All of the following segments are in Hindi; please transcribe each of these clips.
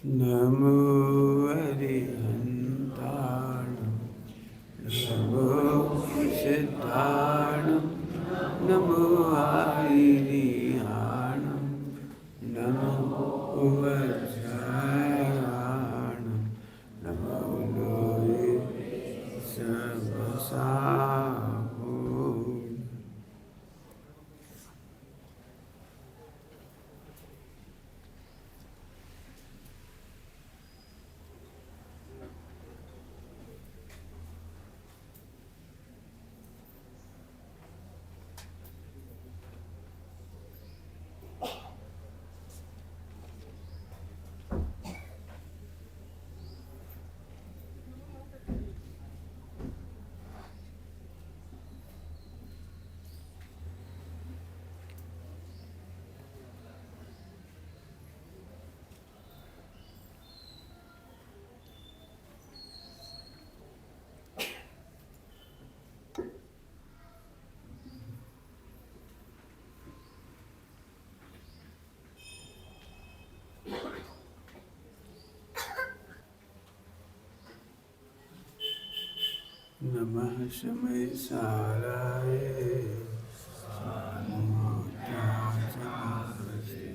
नमो अरिहन्ताणं नमो सिद्धाणं नमो आयिर्याणं नमो वज्रायाणं नमो लोये सर्वसाहो। नमः शमै साराय सानुमोत्याचनामस्ते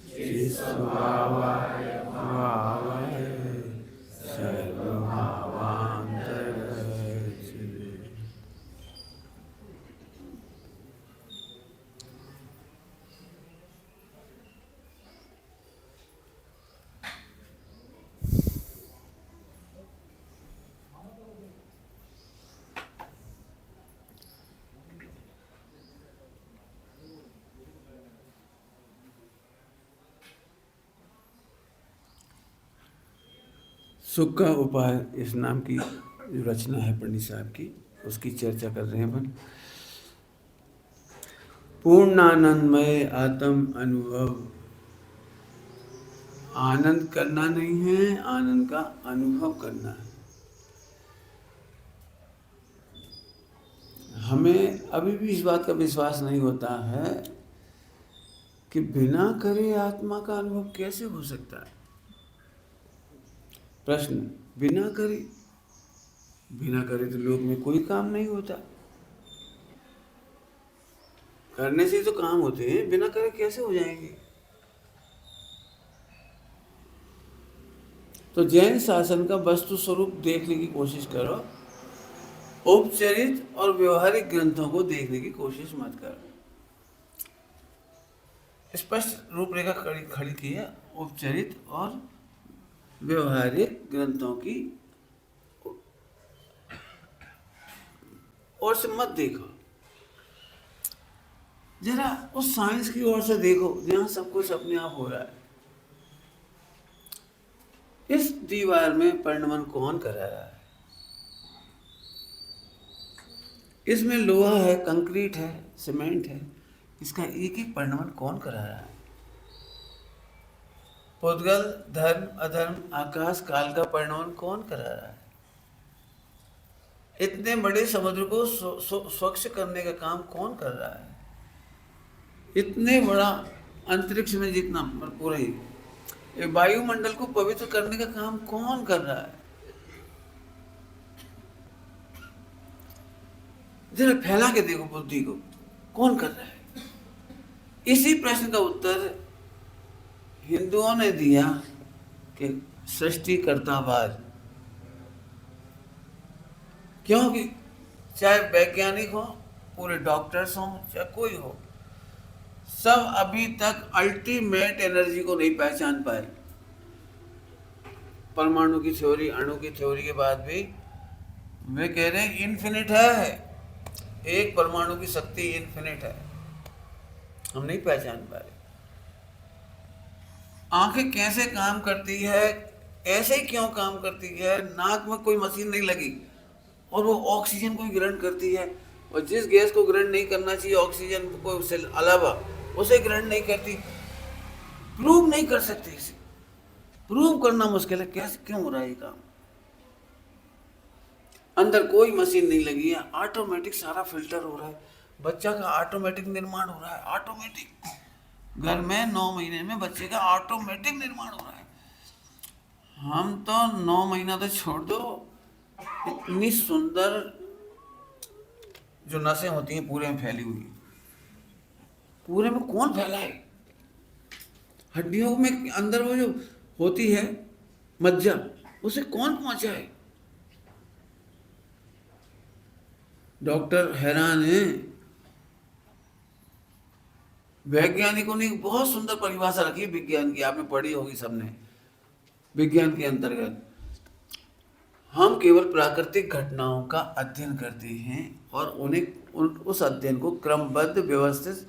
शिस्वावाय वावाय सर्वभावान्तरचिते। सुख का उपाय इस नाम की जो रचना है पंडित साहब की, उसकी चर्चा कर रहे हैं अपन। पूर्णानंदमय आत्म अनुभव। आनंद करना नहीं है, आनंद का अनुभव करना है। हमें अभी भी इस बात का विश्वास नहीं होता है कि बिना करे आत्मा का अनुभव कैसे हो सकता है। प्रश्न, बिना करे तो लोक में कोई काम नहीं होता। करने से तो काम होते हैं, बिना करे कैसे हो जाएंगे। तो जैन शासन का वस्तु स्वरूप देखने की कोशिश करो, औपचारिक और व्यवहारिक ग्रंथों को देखने की कोशिश मत करो। स्पष्ट रूपरेखा खड़ी की है, औपचारिक और व्यवहारिक ग्रंथों की ओर से मत देखो, जरा उस साइंस की ओर से देखो जहां सब कुछ अपने आप हो रहा है। इस दीवार में परिणमन कौन करा रहा है? इसमें लोहा है, कंक्रीट है, सीमेंट है, इसका एक एक परिणमन कौन करा रहा है? पुद्गल, धर्म, अधर्म, आकाश, काल का परिणमन कौन करा रहा है? इतने बड़े समुद्र को स्वच्छ करने का काम कौन कर रहा है? इतने बड़ा अंतरिक्ष में जितना पूरा ही वायुमंडल को पवित्र करने का काम कौन कर रहा है? जरा फैला के देखो बुद्धि को, कौन कर रहा है? इसी प्रश्न का उत्तर हिंदुओं ने दिया कि सृष्टिकर्तावाद। क्योंकि चाहे वैज्ञानिक हो, पूरे डॉक्टर्स हो, चाहे कोई हो, सब अभी तक अल्टीमेट एनर्जी को नहीं पहचान पाए। परमाणु की थ्योरी, अणु की थ्योरी के बाद भी वे कह रहे हैं इन्फिनिट है, एक परमाणु की शक्ति इन्फिनिट है, हम नहीं पहचान पा रहे। आंखें कैसे काम करती है, ऐसे ही क्यों काम करती है? नाक में कोई मशीन नहीं लगी और वो ऑक्सीजन को ग्रहण करती है, और जिस गैस को ग्रहण नहीं करना चाहिए ऑक्सीजन को से अलावा, उसे ग्रहण नहीं करती। प्रूव नहीं कर सकते इसे, प्रूव करना मुश्किल है। कैसे, क्यों हो रहा है ये काम? अंदर कोई मशीन नहीं लगी है, ऑटोमेटिक सारा फिल्टर हो रहा है। बच्चा का ऑटोमेटिक निर्माण हो रहा है, ऑटोमेटिक। घर में 9 महीने में बच्चे का ऑटोमेटिक निर्माण हो रहा है। हम तो 9 महीना तो छोड़ दो, इतनी सुंदर जो नसें होती हैं पूरे में फैली हुई, पूरे में कौन फैला है? हड्डियों में अंदर वो जो होती है मज्जा, उसे कौन पहुंचा है? डॉक्टर हैरान है। वैज्ञानिकों ने एक बहुत सुंदर परिभाषा रखी है विज्ञान की, आपने पढ़ी होगी सबने। विज्ञान के अंतर्गत हम केवल प्राकृतिक घटनाओं का अध्ययन करते हैं और उस अध्ययन को क्रमबद्ध, व्यवस्थित,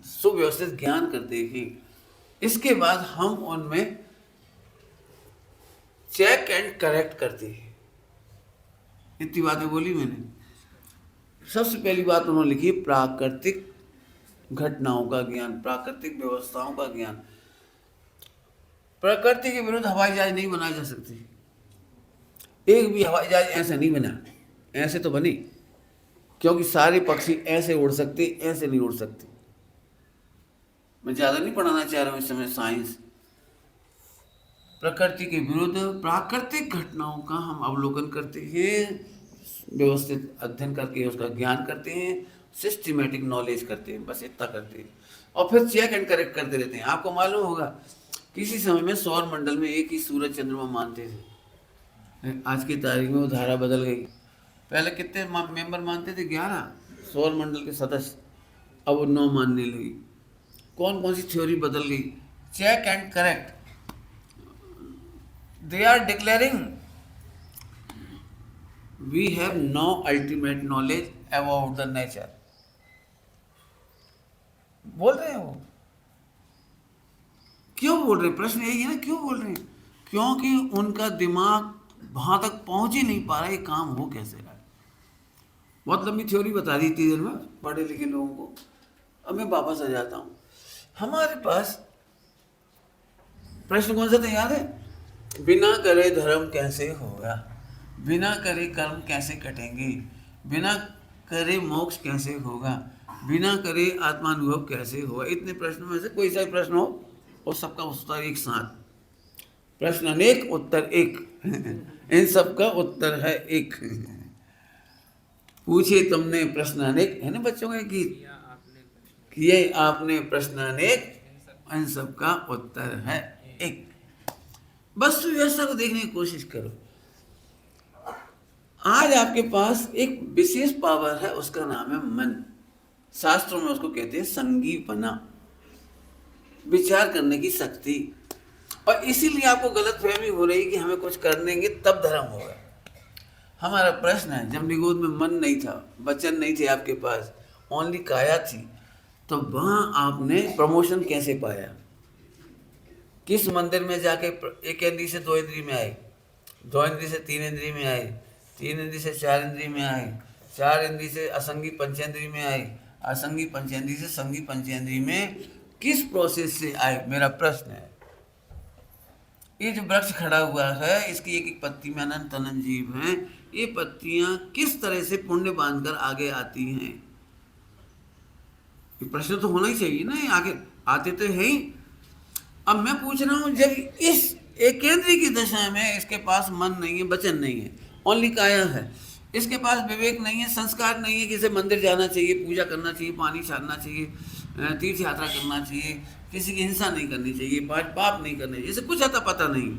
सुव्यवस्थित ज्ञान करते हैं। इसके बाद हम उनमें चेक एंड करेक्ट करते हैं। इतनी बातें बोली मैंने। सबसे पहली बात उन्होंने लिखी, प्राकृतिक घटनाओं का ज्ञान, प्राकृतिक व्यवस्थाओं का ज्ञान। प्रकृति के विरुद्ध हवाई जहाज नहीं बनाई जा सकती। एक भी हवाई जहाज ऐसे नहीं बना, ऐसे तो बने, क्योंकि सारे पक्षी ऐसे उड़ सकते, ऐसे नहीं उड़ सकते। मैं ज़्यादा नहीं पढ़ाना चाह रहा हूँ इस समय साइंस। प्रकृति के विरुद्ध प्राकृतिक घटनाओं का हम अवलोकन करते हैं, व्यवस्थित अध्ययन करके उसका ज्ञान करते हैं, सिस्टमेटिक नॉलेज करते हैं, बस इतना करते हैं। और फिर चेक एंड करेक्ट करते रहते हैं। आपको मालूम होगा किसी समय में सौर मंडल में एक ही सूरज चंद्रमा मानते थे, आज की तारीख में वो धारा बदल गई। पहले कितने मेंबर मानते थे? 11 सौर मंडल के सदस्य, अब वो 9 मानने लगी। कौन कौन सी थ्योरी बदल गई? Check and correct. They are declaring we have no ultimate knowledge about the nature. बोल रहे हैं वो। क्यों बोल रहे हैं? प्रश्न यही है ना, क्यों बोल रहे हैं? क्योंकि उनका दिमाग वहां तक पहुंच ही नहीं पा रहा है, काम हो कैसे रहा है। बहुत लंबी थ्योरी बता दी इतनी देर में पढ़े लिखे लोगों को। अब मैं वापस आ जाता हूं। हमारे पास प्रश्न कौन सा था याद है? बिना करे धर्म कैसे होगा, बिना करे कर्म कैसे कटेंगे, बिना करे मोक्ष कैसे होगा, बिना करे आत्मानुभव कैसे होगा। इतने प्रश्नों में से कोई सा प्रश्न हो और सबका उत्तर एक साथ। प्रश्न अनेक उत्तर एक इन सब का उत्तर है एक। पूछे तुमने प्रश्न अनेक, है ना बच्चों का गीत, किए आपने प्रश्न अनेक, इन सब का उत्तर है एक। बस व्यवस्था को देखने की कोशिश करो। आज आपके पास एक विशेष पावर है, उसका नाम है मन। शास्त्रों में उसको कहते हैं संगीपना, विचार करने की शक्ति। और इसीलिए आपको गलतफहमी हो रही कि हमें कुछ कर लेंगे तब धर्म होगा। हमारा प्रश्न है, जब निगोद में मन नहीं था, वचन नहीं थे आपके पास, ओनली काया थी, तो वहां आपने प्रमोशन कैसे पाया? किस मंदिर में जाके 1 इंद्री से 2 इंद्री में आए, 2 इंद्री से 3 इंद्री में आए, 3 इंद्री से 4 इंद्री में आए, 4 इंद्री से असंगी पंचेंद्री में आए, असंगी पंचेंद्री से संगी पंचेंद्री में किस प्रोसेस से आए? मेरा प्रश्न है। ये जो वृक्ष खड़ा हुआ है, इसकी एक एक पत्ती में अनंत अनंत जीव हैं। ये पत्तियां किस तरह से पुण्य बांधकर आगे आती हैं? ये प्रश्न तो होना ही चाहिए ना, ये आगे आते तो है ही। अब मैं पूछ रहा हूं, जब इस एकेंद्री की दशा में इसके पास मन नहीं है, वचन नहीं है, ओनली काया है, इसके पास विवेक नहीं है, संस्कार नहीं है कि इसे मंदिर जाना चाहिए, पूजा करना चाहिए, पानी छाड़ना चाहिए, तीर्थ यात्रा करना चाहिए, किसी की हिंसा नहीं करनी चाहिए, पाप नहीं करने चाहिए, इसे कुछ आता पता नहीं।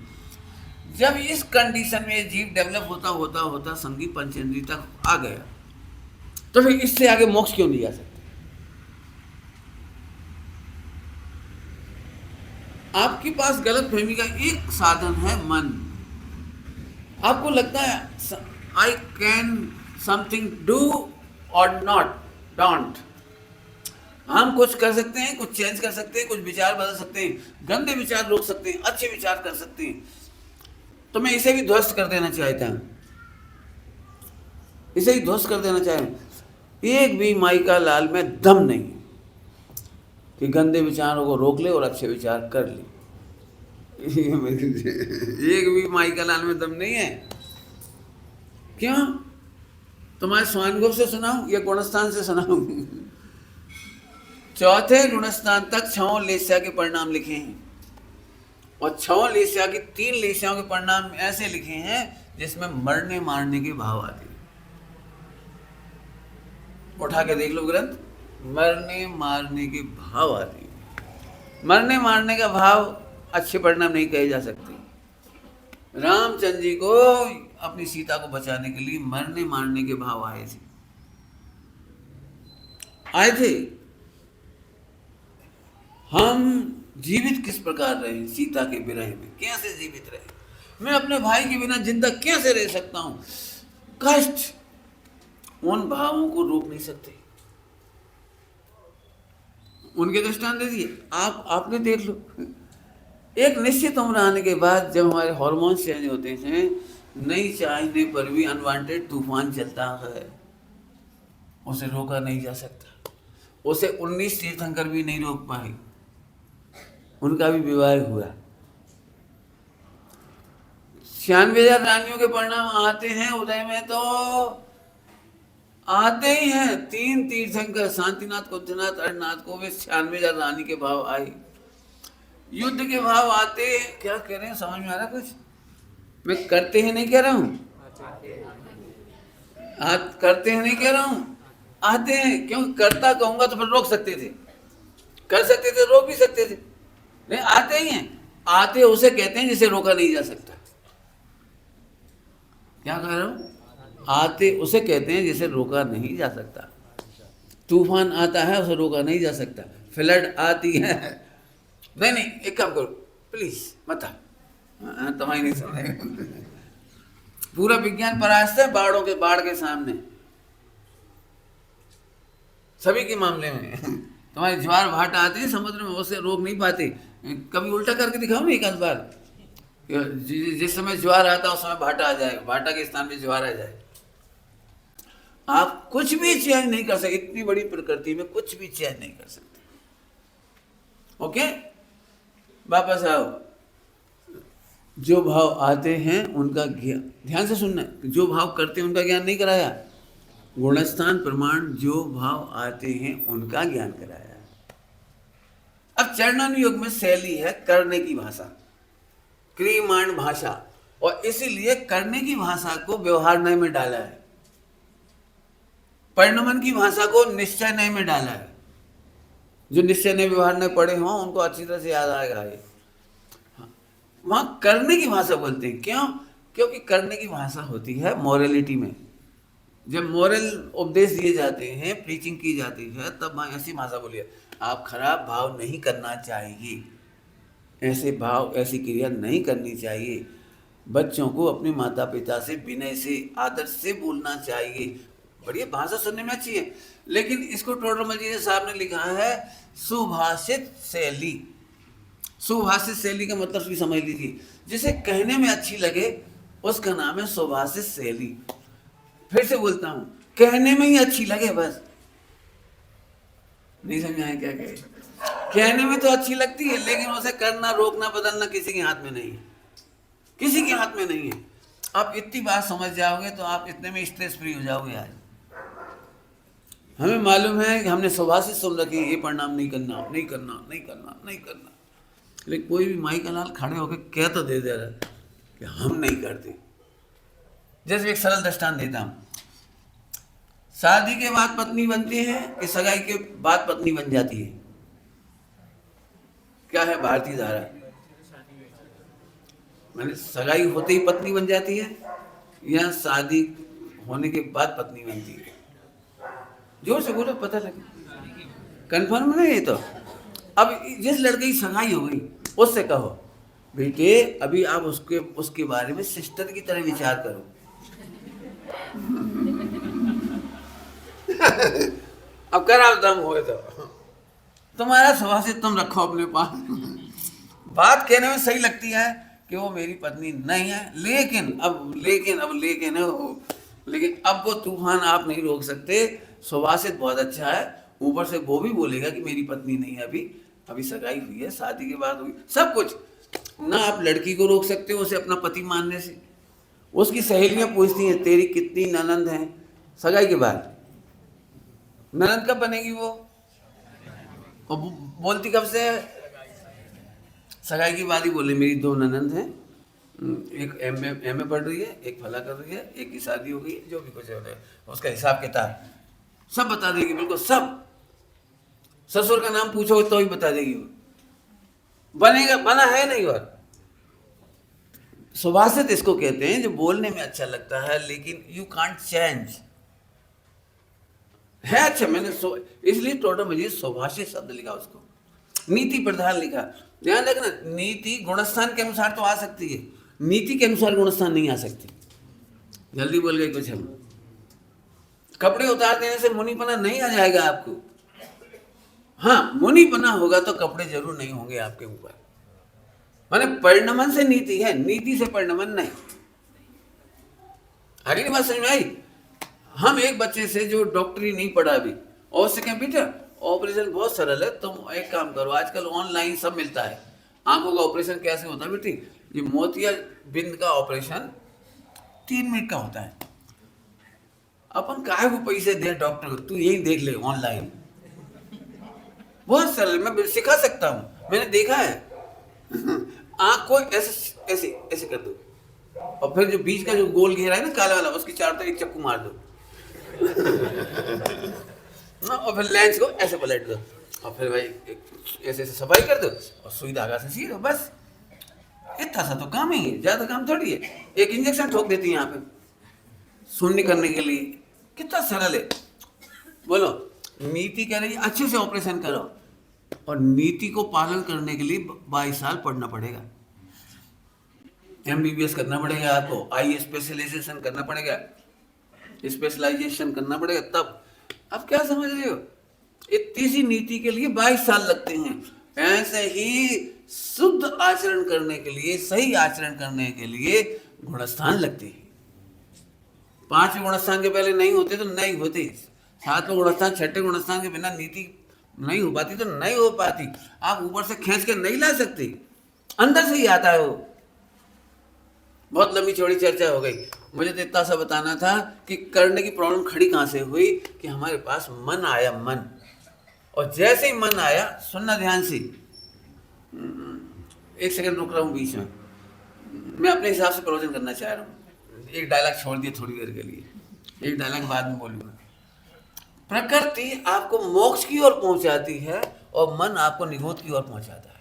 जब इस कंडीशन में जीव डेवलप होता होता होता संगी पंचेंद्री तक आ गया, तो फिर इससे आगे मोक्ष क्यों नहीं जा सकता? आपके पास गलत फहमी का एक साधन है मन। आपको लगता है आई कैन समथिंग डू और नॉट डोंट। हम कुछ कर सकते हैं, कुछ चेंज कर सकते हैं, कुछ विचार बदल सकते हैं, गंदे विचार रोक सकते हैं, अच्छे विचार कर सकते हैं। तो मैं इसे भी ध्वस्त कर देना चाहता हूं, इसे ही ध्वस्त कर देना चाहूँ। एक भी माई का लाल में दम नहीं है कि गंदे विचारों को रोक ले और अच्छे विचार कर ले। एक भी माई का लाल में दम नहीं है। क्यों? तुम्हारे स्वानुभव से सुनाऊं या गुणस्थान से सुनाऊं? चौथे गुणस्थान तक 6 लेस्या के परिणाम लिखे हैं। और 6 लेस्या की 3 लेस्याओं के परिणाम ऐसे लिखे हैं जिसमें मरने मारने के भाव आते हैं। उठा के देख लो ग्रंथ, मरने मारने के भाव आते हैं। मरने मारने का भाव अच्छे परिणाम नहीं कहे जा सकते। रामचंद्र जी को अपनी सीता को बचाने के लिए मरने मारने के भाव आए थे। हम जीवित किस प्रकार रहे सीता के विरह में, कैसे जीवित रहे, मैं अपने भाई के बिना जिंदा कैसे रह सकता हूं, कष्ट, उन भावों को रोक नहीं सकते। उनके दृष्टांत दे दिए। आपने देख लो, एक निश्चित उम्र आने के बाद जब हमारे हार्मोन चेंज होते हैं, नहीं चाहने पर भी अनवांटेड तूफान चलता है, उसे रोका नहीं जा सकता। उसे 19 तीर्थंकर भी नहीं रोक पाए, उनका भी विवाह हुआ। 96,000 रानियों के परिणाम आते हैं उदय में, तो आते ही हैं। 3 तीर्थंकर शांतिनाथ, कुंजनाथ, अरनाथ को वे 96,000 रानी के भाव आए। युद्ध के भाव आते, क्या कह रहे हैं समझ में आ रहा कुछ? मैं करते हैं नहीं कह रहा हूं, करते हैं नहीं कह रहा हूं, आते हैं। क्यों करता कहूंगा तो फिर रोक सकते थे, कर सकते थे, रोक भी सकते थे, नहीं आते ही हैं। आते उसे कहते हैं जिसे रोका नहीं जा सकता। क्या कह रहा हूं? आते उसे कहते हैं जिसे रोका नहीं जा सकता। तूफान आता है, उसे रोका नहीं जा सकता। फ्लड आती है, नहीं एक काम करो प्लीज मत, तुम्हारी नहीं समझेगा। पूरा विज्ञान परास्त है बाढ़ के सामने, सभी के मामले में। तुम्हारे ज्वार भाटा आते हैं समुद्र में, उसे रोक नहीं पाते। कभी उल्टा करके दिखाओ ना एक आध बार, जिस समय ज्वार आता है उस समय भाटा आ जाए, भाटा के स्थान में ज्वार आ जाए। आप कुछ भी चेंज नहीं कर सकते, इतनी बड़ी प्रकृति में कुछ भी चेंज नहीं कर सकते। ओके, वापस आओ। जो भाव आते हैं उनका ज्ञान, ध्यान से सुनना, जो भाव करते हैं उनका ज्ञान नहीं कराया। गुणस्थान प्रमाण, जो भाव आते हैं उनका ज्ञान कराया। अब चरणानुयोग में शैली है करने की भाषा, क्रियमाण भाषा, और इसीलिए करने की भाषा को व्यवहार नय में डाला है, परिणमन की भाषा को निश्चय नय में डाला है। जो निश्चय नय व्यवहार नय पढ़े हों उनको अच्छी तरह से याद आएगा ये। वहां करने की भाषा बोलते हैं, क्यों? क्योंकि करने की भाषा होती है मॉरलिटी में। जब मॉरल उपदेश दिए जाते हैं, प्रीचिंग की जाती है, तब वहां ऐसी भाषा बोलिए, आप खराब भाव नहीं करना चाहिए, ऐसे भाव ऐसी क्रिया नहीं करनी चाहिए। बच्चों को अपने माता पिता से विनय से आदर से बोलना चाहिए। बढ़िया भाषा सुनने में अच्छी है, लेकिन इसको टोडरमल जी साहब ने लिखा है सुभाषित शैली। सुभाषित शैली का मतलब भी समझ लीजिए, जिसे कहने में अच्छी लगे उसका नाम है सुभाषित शैली। फिर से बोलता हूं, कहने में ही अच्छी लगे बस। नहीं समझाए क्या कहे? कहने में तो अच्छी लगती है, लेकिन उसे करना, रोकना, बदलना किसी के हाथ में नहीं है, किसी के हाथ में नहीं है। आप इतनी बात समझ जाओगे तो आप इतने में स्ट्रेस फ्री हो जाओगे। आज हमें मालूम है कि हमने सुभाषित सुन रखी है, ये परिणाम नहीं करना, नहीं करना, नहीं करना, नहीं करना, लेकिन कोई भी माई का लाल खड़े होकर कह तो दे रहा है कि हम नहीं करते। जैसे एक सरल दृष्टांत देता हूं, शादी के बाद पत्नी बनती है कि सगाई के बाद पत्नी बन जाती है? क्या है भारतीय धारा? मैंने सगाई होते ही पत्नी बन जाती है या शादी होने के बाद पत्नी बनती है? जोर से बोलो, पता लगे, कंफर्म नहीं है। तो अब जिस लड़के की सगाई हो गई उससे कहो, बेटे अभी आप उसके बारे में सिस्टर की तरह विचार करो। अब कर आप दम हुए तो तुम्हारा सुभाषित तुम रखो अपने पास। बात कहने में सही लगती है कि वो मेरी पत्नी नहीं है, लेकिन अब वो तूफान आप नहीं रोक सकते। सुभाषित बहुत अच्छा है, ऊपर से वो भी बोलेगा कि मेरी पत्नी नहीं है, अभी सगाई हुई है, शादी के बाद हुई, सब कुछ ना। आप लड़की को रोक सकते हो उसे अपना पति मानने से। उसकी सहेलियां पूछती हैं तेरी कितनी ननंद हैं? सगाई के बाद ननंद कब बनेगी वो? और बोलती कब से है? सगाई की बात ही बोले, मेरी 2 ननंद हैं, एक एमए पढ़ रही है, एक फला कर रही है, एक की शादी हो गई, जो भी कुछ है उसका हिसाब किताब सब बता देगी, बिल्कुल सब। ससुर का नाम पूछो तो ही बता देगी वो। बनेगा, बना है नहीं। और सुभाषित इसको कहते हैं जो बोलने में अच्छा लगता है लेकिन यू कांट चेंज है। अच्छा, मैंने इसलिए टोटल मजीद सुभाषित शब्द लिखा, उसको नीति प्रधान लिखा। ध्यान रखना, नीति गुणस्थान के अनुसार तो आ सकती है, नीति के अनुसार गुणस्थान नहीं आ सकती। जल्दी बोल गए कुछ हम। कपड़े उतार देने से मुनिपना नहीं आ जाएगा आपको। हाँ, मुनिपना होगा तो कपड़े जरूर नहीं होंगे आपके ऊपर। माने परिणमन से नीति है, नीति से परिणमन नहीं। आगे की बात समझ में आई? हम एक बच्चे से जो डॉक्टरी नहीं पढ़ा अभी, और उससे कहें बेटा ऑपरेशन बहुत सरल है, तुम एक काम करो, आजकल ऑनलाइन सब मिलता है। आंखों का ऑपरेशन कैसे होता है बेटी? ये मोतिया बिंद का ऑपरेशन 3 मिनट का होता है। अपन काहे को पैसे दे डॉक्टर को, तू यही देख ले ऑनलाइन, बहुत सरल, मैं सिखा सकता हूँ, मैंने देखा है। आंख को ऐसे ऐसे ऐसे कर दो, और फिर जो बीच का जो गोल घेरा है ना काला वाला, उसकी चारों तरफ एक चक्कू मार दो। और फिर लेंस को ऐसे पलट दो, और फिर भाई ऐसे ऐसे सफाई कर दो, और सुई धागा से सी दो, बस। इतना सा तो काम ही है, ज्यादा काम थोड़ी है। एक इंजेक्शन ठोक देती है यहाँ पे शून्य करने के लिए, कितना सरल है। बोलो, नीति कह रही है अच्छे से ऑपरेशन करो, और नीति को पालन करने के लिए 22 साल पढ़ना पड़ेगा, MBBS करना पड़ेगा आपको, आई स्पेशलाइजेशन करना पड़ेगा, स्पेशलाइजेशन करना पड़ेगा तब। अब क्या समझ रहे हो? इतनी सी नीति के लिए 22 साल लगते हैं। ऐसे ही शुद्ध आचरण करने के लिए, सही आचरण करने के लिए गुणस्थान लगते हैं। 5वें गुणस्थान के पहले नहीं होते तो नहीं होते, 7वें गुणस्थान 6ठे गुणस्थान के बिना नीति नहीं हो पाती तो नहीं हो पाती। आप ऊपर से खींच के नहीं ला सकते, अंदर से ही आता है वो। बहुत लंबी चौड़ी चर्चा हो गई, मुझे तो इतना सा बताना था कि करने की प्रॉब्लम खड़ी कहाँ से हुई कि हमारे पास मन आया, मन। और जैसे ही मन आया, सुनना ध्यान से, 1 सेकंड रुक रहा हूँ बीच में, मैं अपने हिसाब से प्रवचन करना चाह रहा हूँ। एक डायलॉग छोड़ दिया थोड़ी देर के लिए, एक डायलॉग बाद में बोलूँगा। प्रकृति आपको मोक्ष की ओर पहुंचाती है और मन आपको निगोद की ओर पहुंचाता है।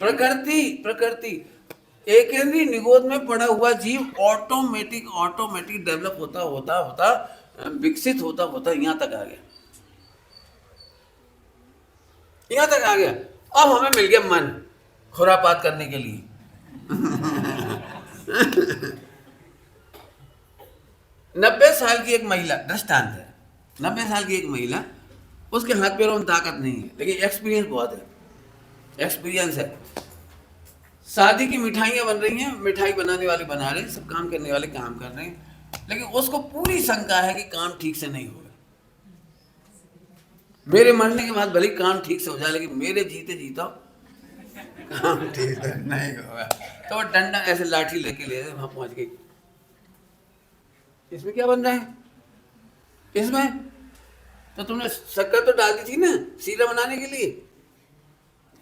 प्रकृति एकेंद्रीय निगोद में पड़ा हुआ जीव ऑटोमेटिक डेवलप होता विकसित होता यहां तक आ गया। अब हमें मिल गया मन खुरापात करने के लिए। 90 साल की एक महिला, दृष्टांत है, 90 साल की एक महिला, उसके हाथ पैरों में ताकत नहीं है लेकिन एक्सपीरियंस बहुत है, एक्सपीरियंस है। शादी की मिठाइयाँ बन रही हैं, मिठाई बनाने वाले बना रहे हैं, सब काम करने वाले काम कर रहे हैं, लेकिन उसको पूरी शंका है कि काम ठीक से नहीं होगा। मेरे मरने के बाद भले काम ठीक से हो जाए, लेकिन मेरे जीते जीता काम ठीक से नहीं होगा। तो वो डंडा ऐसे लाठी लेके ले वहां पहुंच गई। इसमें क्या बन रहा है? इसमें तो तुमने शक्कर तो डाल दी थी ना सीरा बनाने के लिए।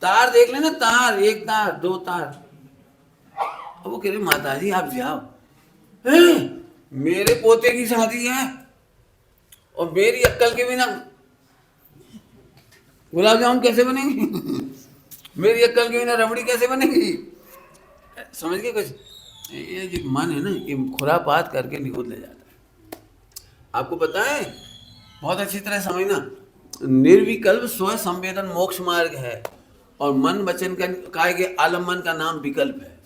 तार देख लेना, तार, 1 तार 2 तार। अब वो कह रही माता जी आप जाओ, मेरे पोते की शादी है और मेरी अक्कल के बिना गुलाब जामुन कैसे बनेंगी? मेरी अक्कल के बिना रबड़ी कैसे बनेगी? समझ गए कुछ? ये जो मन है ना, ये खुरापात करके निगोद ले जाता है। आपको पता है, बहुत अच्छी तरह समझना, निर्विकल्प स्व संवेदन मोक्ष मार्ग है, और मन वचन काय के आलम्बन का नाम विकल्प है।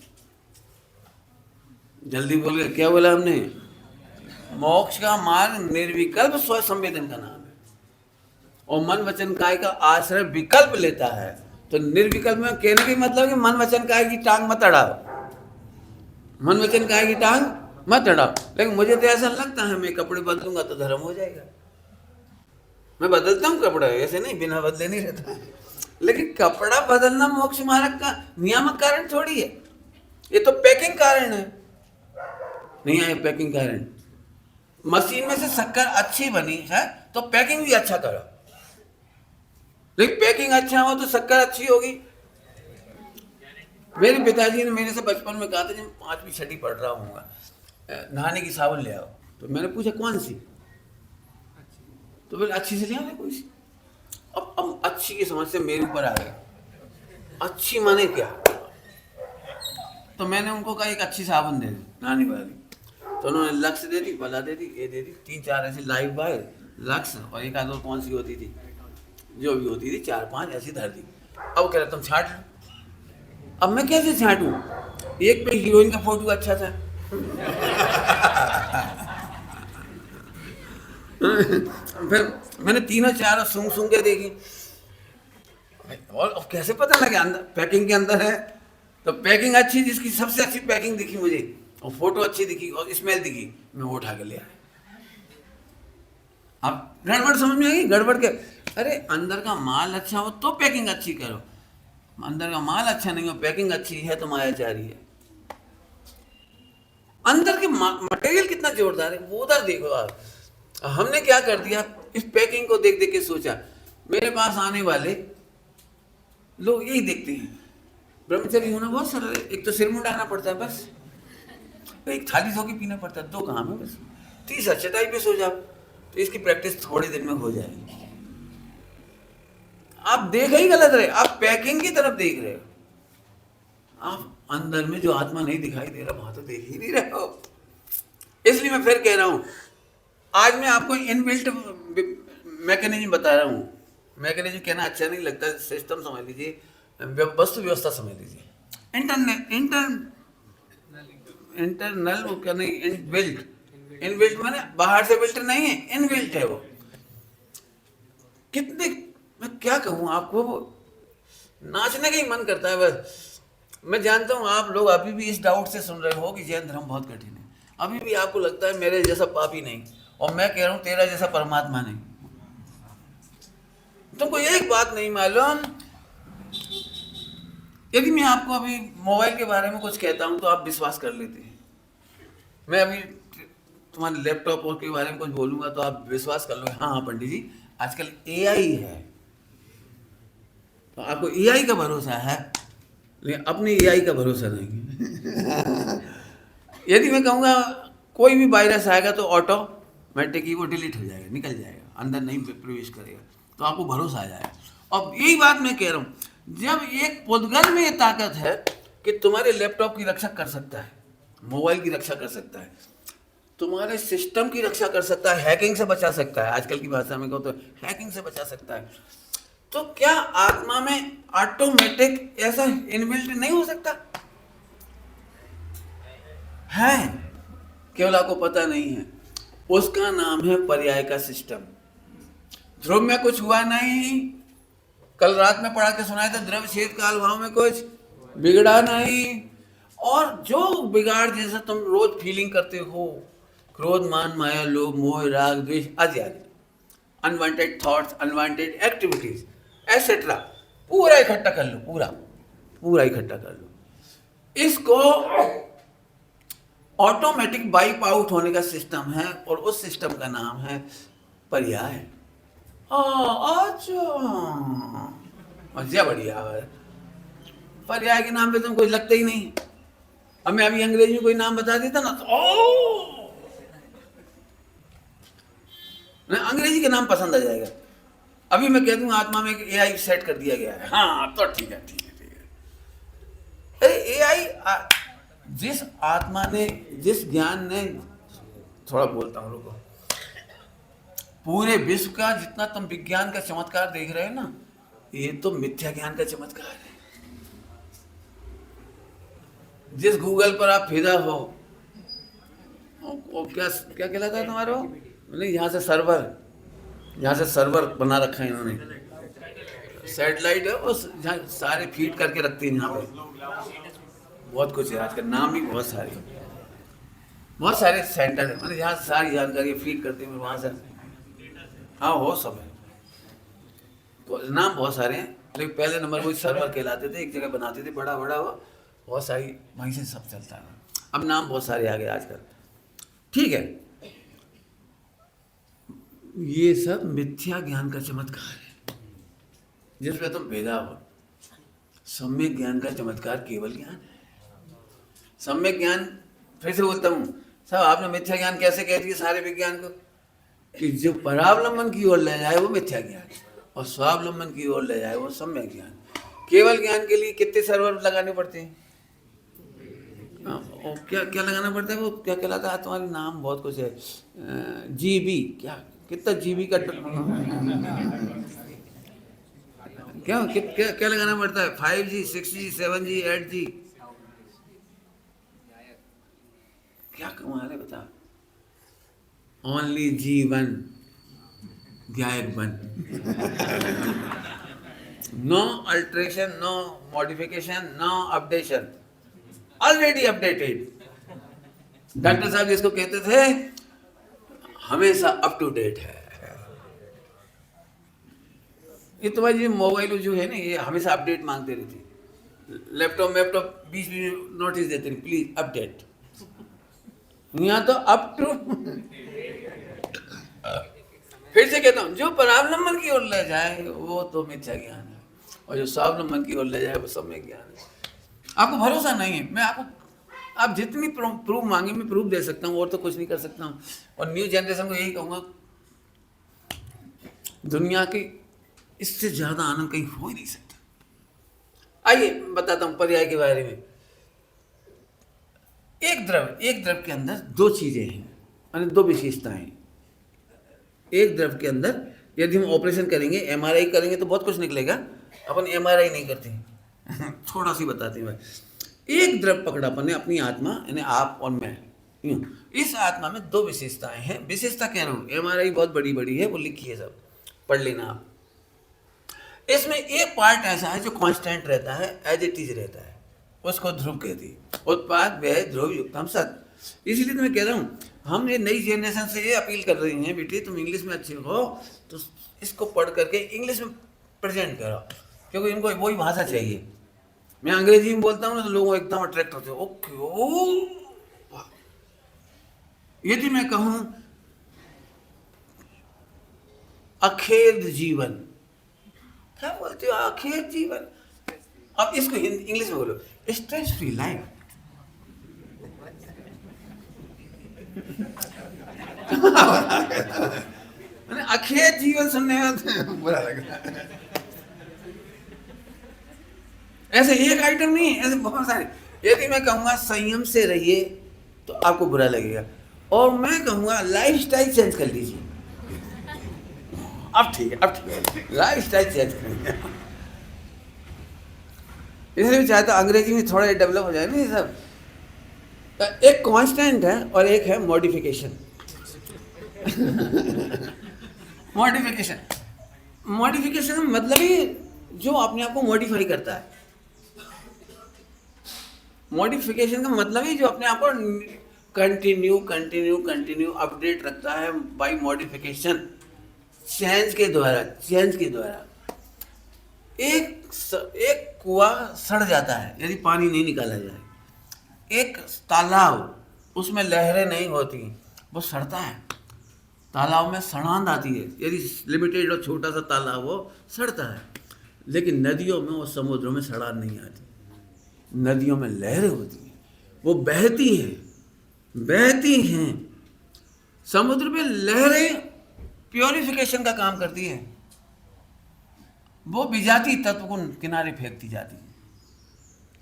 जल्दी बोलिए, क्या बोला हमने? मोक्ष का मार्ग निर्विकल्प स्व संवेदन का नाम है, और मन वचन काय का आश्रय विकल्प लेता है। तो निर्विकल्प में कहने का मतलब कि मन वचन काय की टांग मत अड़ाओ, मन वचन काय की टांग मत अड़ाओ। लेकिन मुझे तो ऐसा लगता है मैं कपड़े बदलूंगा तो धर्म हो जाएगा। मैं बदलता हूँ कपड़ा, ऐसे नहीं, बिना बदले नहीं रहता, लेकिन कपड़ा बदलना मोक्ष मार्ग का नियामक कारण थोड़ी है, ये तो पैकिंग कारण है। नहीं आए पैकिंग कारण? मशीन में से शक्कर अच्छी बनी है तो पैकिंग भी अच्छा करो। लेकिन पैकिंग अच्छा हो तो शक्कर अच्छी होगी। मेरे पिताजी ने मेरे से बचपन में कहा था, जब 5वीं 6वीं पढ़ रहा हूँ, नहाने की साबुन ले आओ। तो मैंने पूछा कौन सी, तो फिर अच्छी से ले आने कोई सी। अब अच्छी की समझ से मेरे ऊपर आ गई, अच्छी माने क्या। तो मैंने उनको कहा एक अच्छी साबुन दे दी नहाने वाली। तो उन्होंने लक्स दे दी, भला दे दी, ये दे दी, 3 4 ऐसी लाइफ बॉय, लक्स और एक आध और कौन सी होती थी, जो भी होती थी 4 5 ऐसी धर दी। अब कह रहा तुम छांट लो। अब मैं कैसे छांटूं, एक पे हीरोइन का फोटो अच्छा था फिर मैंने तीनों चारों सूंघ सूंघ के देखी, और अब कैसे पता लगे अंदर पैकिंग के अंदर है। तो पैकिंग अच्छी, जिसकी सबसे अच्छी पैकिंग दिखी मुझे और फोटो अच्छी दिखी और स्मेल दिखी, मैं वो उठा के ले आया। अब गड़बड़ समझ में आई, गड़बड़ के, अरे अंदर का माल अच्छा हो तो पैकिंग अच्छी करो, अंदर का माल अच्छा नहीं हो, पैकिंग अच्छी है तो मायाचारी है। अंदर के मटेरियल कितना जोरदार है वो उधर देखो आप। हमने क्या कर दिया, इस पैकिंग को देख देख के सोचा, मेरे पास आने वाले लोग यही देखते हैं। ब्रह्मचर्य होना बहुत सरल है, एक तो सिर मुंडाना पड़ता है बस, एक थाली धो के पीना पड़ता है, 2 काम है बस। तीसरा चटाई पे सो जाओ, तो इसकी प्रैक्टिस थोड़े दिन में हो जाएगी। आप देख ही गलत रहे, आप पैकिंग की तरफ देख रहे हो, आप अंदर में जो आत्मा नहीं दिखाई दे रहा वहां तो देख ही नहीं रहे हो। इसलिए मैं फिर कह रहा हूं, आज मैं आपको इनबिल्ट मैकेनिज्म बता रहा हूं। मैकेनिज्म कहना अच्छा नहीं लगता, सिस्टम समझ लीजिए, वस्तु व्यवस्था समझ लीजिए। इंटरनल वो क्या नहीं, इनबिल्ट। इनबिल्ट माने बाहर से बिल्ट नहीं है, इनबिल्ट है वो। कितने, मैं क्या कहूँ आपको, नाचने का ही मन करता है बस। मैं जानता हूँ आप लोग अभी भी इस डाउट से सुन रहे हो कि जैन धर्म बहुत कठिन है, अभी भी आपको लगता है मेरे जैसा पापी नहीं, और मैं कह रहा हूँ तेरा जैसा परमात्मा नहीं। तुमको एक बात नहीं मालूम, यदि मैं आपको अभी मोबाइल के बारे में कुछ कहता हूँ तो आप विश्वास कर लेते हैं। मैं अभी तुम्हारे लैपटॉप के बारे में कुछ बोलूंगा तो आप विश्वास कर लो, हाँ हाँ पंडित जी आजकल एआई है, तो आपको एआई का भरोसा है, लेकिन अपनी एआई का भरोसा नहीं यदि मैं कहूँगा कोई भी वायरस आएगा तो ऑटोमेटिक ही वो डिलीट हो जाएगा, निकल जाएगा, अंदर नहीं प्रवेश करेगा, तो आपको भरोसा आ जाएगा। अब यही बात मैं कह रहा हूँ, जब एक पुद्गल में ये ताकत है कि तुम्हारे लैपटॉप की रक्षा कर सकता है, मोबाइल की रक्षा कर सकता है, तुम्हारे सिस्टम की रक्षा कर सकता है, हैकिंग से बचा सकता है, आजकल की भाषा में कहो तो हैकिंग से बचा सकता है, तो क्या आत्मा में ऑटोमेटिक ऐसा इनबिल्ट नहीं हो सकता है? केवल आपको पता नहीं है। उसका नाम है पर्याय का सिस्टम। ध्रुव में कुछ हुआ नहीं, कल रात में पढ़ा के सुनाया था, द्रव्य छेद काल भाव में कुछ बिगड़ा नहीं, और जो बिगाड़ जैसा तुम रोज फीलिंग करते हो, क्रोध मान माया लोभ मोह राग द्वेष आदि आदि, unwanted thoughts, unwanted activities etcetera, पूरा इकट्ठा कर लो, पूरा पूरा इकट्ठा कर लो। इसको ऑटोमेटिक वाइप आउट होने का सिस्टम है, और उस सिस्टम का नाम है पर्याय। अच्छा बढ़िया है, पर्याय के नाम पे तुम कुछ लगता ही नहीं। अब मैं अभी अंग्रेजी में कोई नाम बता देता ना तो अंग्रेजी के नाम पसंद आ जाएगा। अभी मैं कह दूंगा आत्मा में एआई सेट कर दिया गया है, हाँ तो ठीक है ठीक है ठीक है। अरे एआई, जिस आत्मा ने, जिस ज्ञान ने, थोड़ा बोलता हूँ रुको, पूरे विश्व का जितना तुम विज्ञान का चमत्कार देख रहे हो ना, ये तो मिथ्या ज्ञान का चमत्कार है। जिस गूगल पर आप फिदा हो, वो क्या क्या कहलाता है तुम्हारा, नहीं यहाँ से सर्वर बना रखा है इन्होंने, सैटेलाइट है, वो सारे फीड करके रखते हैं यहाँ पे, बहुत कुछ है आजकल, नाम भी बहुत सारे सेंटर है, मतलब यहाँ सारी जानकारी फीड करते हैं वहाँ से, हाँ वो सब है, तो नाम बहुत सारे हैं, लेकिन पहले नंबर वो सर्वर कहलाते थे, एक जगह बनाते थे बड़ा बड़ा, वो बहुत सारी वहीं से सब चलता है। अब नाम बहुत सारे आ गए आजकल, ठीक है। ये सब मिथ्या ज्ञान का चमत्कार है। जिसमें तुम भेदा हो। सम्यक ज्ञान का चमत्कार केवल ज्ञान है। सम्यक ज्ञान, फिर से बोलता हूँ साहब, आपने मिथ्या ज्ञान कैसे कह दिया सारे विज्ञान को, कि जो परावलंबन की ओर ले जाए वो मिथ्या ज्ञान, और स्वावलंबन की ओर ले जाए वो सम्यक ज्ञान। केवल ज्ञान के लिए कितने सर्वर लगाने पड़ते हैं? और क्या क्या लगाना पड़ता है? वो क्या कहलाता है तुम्हारे नाम बहुत कुछ है, जीबी, क्या कितना जीबी का क्या क्या क्या लगाना पड़ता है? 5G 6G 7G 8G, क्या कमाल है बता। ओनली G1 गायक बन। No alteration, no modification, no updation, already updated. Doctor साहब जिसको कहते थे हमेशा अप टू डेट है। ये तुम्हारी मोबाइल जो है ना, ये हमेशा अपडेट मांगते रहती है। लैपटॉप 20 नोटिस देते रही, प्लीज अपडेट। यहाँ तो अप टू। फिर से कहता हूँ, जो परावलंबन की ओर ले जाए वो तो मिथ्या ज्ञान है, और जो स्वावलंबन की ओर ले जाए वो सम्यक ज्ञान है। आपको भरोसा नहीं है, मैं आपको, आप जितनी प्रूफ मांगे मैं प्रूफ दे सकता हूँ, और तो कुछ नहीं कर सकता हूँ। और न्यू जनरेशन को यही कहूँगा, दुनिया की इससे ज्यादा आनंद कहीं हो ही नहीं सकता। आइए बताता हूँ पर्याय के बारे में। एक द्रव के अंदर दो चीजें हैं, यानी दो विशेषताएं। एक द्रव के अंदर यदि हम ऑपरेशन करेंगे, MRI करेंगे तो बहुत कुछ निकलेगा, अपन MRI नहीं करते। थोड़ा सी बताते हैं। एक द्रव पकड़ा अपन ने, अपनी आत्मा, यानी आप और मैं, इस आत्मा में दो विशेषताएं हैं। विशेषता कह रहा हूँ, MRI बहुत बड़ी बड़ी है, वो लिखी है, सब पढ़ लेना आप। इसमें एक पार्ट ऐसा है जो कांस्टेंट रहता है, एज इट इज रहता है, उसको ध्रुव कहती है। उत्पाद व्यय ध्रुव युक्त हम सत। इसीलिए तो मैं कह रहा हूँ, हम ये नई जनरेशन से ये अपील कर रही हैं, बेटी तुम इंग्लिश में अच्छे हो तो इसको पढ़ करके इंग्लिश में प्रेजेंट करो, क्योंकि इनको वही भाषा चाहिए। मैं अंग्रेजी में बोलता हूँ ना तो लोग एकदम अट्रैक्ट होते हैं। ओके, यदि मैं कहूँ अखेद जीवन, क्या बोलते हो अखेद जीवन? अब इसको इंग्लिश में बोलो, स्ट्रेस फ्री लाइफ। अखेद जीवन सुनने में बुरा लगता है। ऐसे एक आइटम नहीं, ऐसे बहुत सारे। यदि मैं कहूंगा संयम से रहिए तो आपको बुरा लगेगा, और मैं कहूंगा लाइफ स्टाइल चेंज कर लीजिए, अब ठीक है, लाइफ स्टाइल चेंज करेंगे। इसलिए चाहता अंग्रेजी में थोड़ा डेवलप हो जाए ना ये सब। एक कांस्टेंट है और एक है मॉडिफिकेशन। मॉडिफिकेशन मतलब ही जो अपने आप को मॉडिफाई करता है। मॉडिफिकेशन का मतलब ही जो अपने आप को कंटिन्यू अपडेट रखता है बाय मॉडिफिकेशन, चेंज के द्वारा। एक कुआं सड़ जाता है यदि पानी नहीं निकाला जाए। एक तालाब, उसमें लहरें नहीं होती, वो सड़ता है। तालाब में सड़ांध आती है, यदि लिमिटेड और छोटा सा तालाब हो सड़ता है। लेकिन नदियों में और समुद्रों में सड़ांध नहीं आती। नदियों में लहरें होती हैं, वो बहती हैं। समुद्र में लहरें प्योरिफिकेशन का काम करती हैं, वो विजातीय तत्व को किनारे फेंकती जाती है।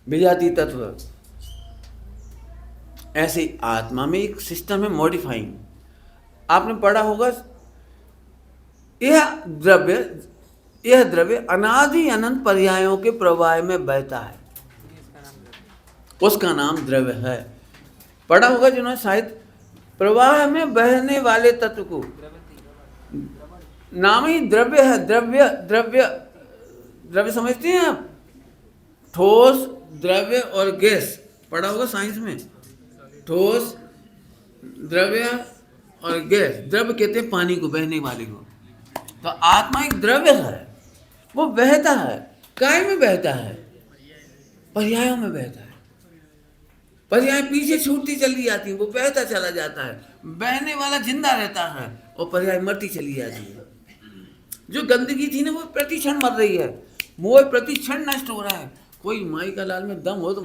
विजातीय तत्व ऐसे आत्मा में एक सिस्टम है मॉडिफाइंग। आपने पढ़ा होगा, यह द्रव्य अनादि अनंत पर्यायों के प्रवाह में बहता है, उसका नाम द्रव्य है। पढ़ा होगा जिन्होंने शायद, प्रवाह में बहने वाले तत्व को नाम ही द्रव्य है। द्रव्य समझते हैं आप? ठोस, द्रव्य और गैस पढ़ा होगा साइंस में। ठोस, द्रव्य और गैस। द्रव्य कहते हैं पानी को, बहने वाले को। तो आत्मा एक द्रव्य है, वो बहता है। काय में बहता है? पर्यायों में बहता है। पर्याय पीछे छूटती चली जाती है, वो बहता चला जाता है। बहने वाला जिंदा रहता है और पर्याय मरती चली जाती है। जो गंदगी थी ना, वो प्रति क्षण मर रही है। मोह प्रति क्षण नष्ट हो रहा है। कोई माई का लाल में दम हो तो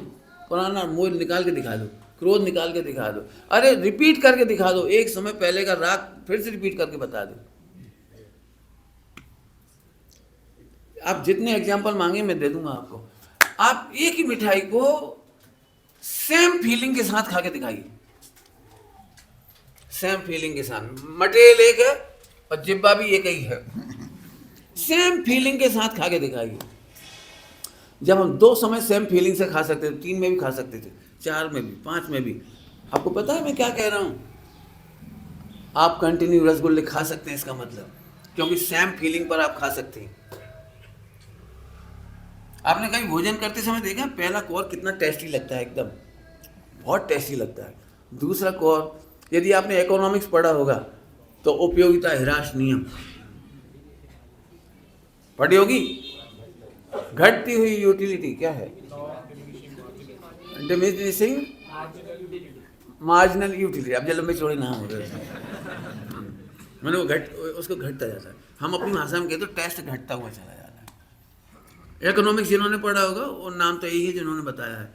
पुराना मोह निकाल के दिखा दो, क्रोध निकाल के दिखा दो, अरे रिपीट करके दिखा दो, एक समय पहले का राग फिर से रिपीट करके बता दो। आप जितने एग्जाम्पल मांगे मैं दे दूंगा आपको। आप एक ही मिठाई को सेम फीलिंग के साथ खा के दिखाइए, सेम फीलिंग के साथ। मटेरियल एक है और जिब्बा भी एक ही है, सेम फीलिंग के साथ खा के दिखाइए। जब हम 2 समय सेम फीलिंग से खा सकते थे, 3 में भी खा सकते थे, 4 में भी, 5 में भी। आपको पता है मैं क्या कह रहा हूं? आप कंटिन्यू रसगुल्ले खा सकते हैं, इसका मतलब, क्योंकि सेम फीलिंग पर आप खा सकते हैं। आपने कहीं भोजन करते समय देखा पहला कोर कितना टेस्टी लगता है, एकदम बहुत टेस्टी लगता है। दूसरा कोर, यदि आपने इकोनॉमिक्स पढ़ा होगा तो उपयोगिता ह्रास नियम पढ़ी होगी। घटती हुई यूटिलिटी क्या है? Diminishing marginal utility. अब जब लंबे चौड़े नाम हो गए मैंने, वो उसको घटता जाता है। हम अपनी भाषा में कहते तो टेस्ट घटता हुआ चला जाता है। इकोनॉमिक्स जिन्होंने पढ़ा होगा वो नाम तो यही है जिन्होंने बताया है।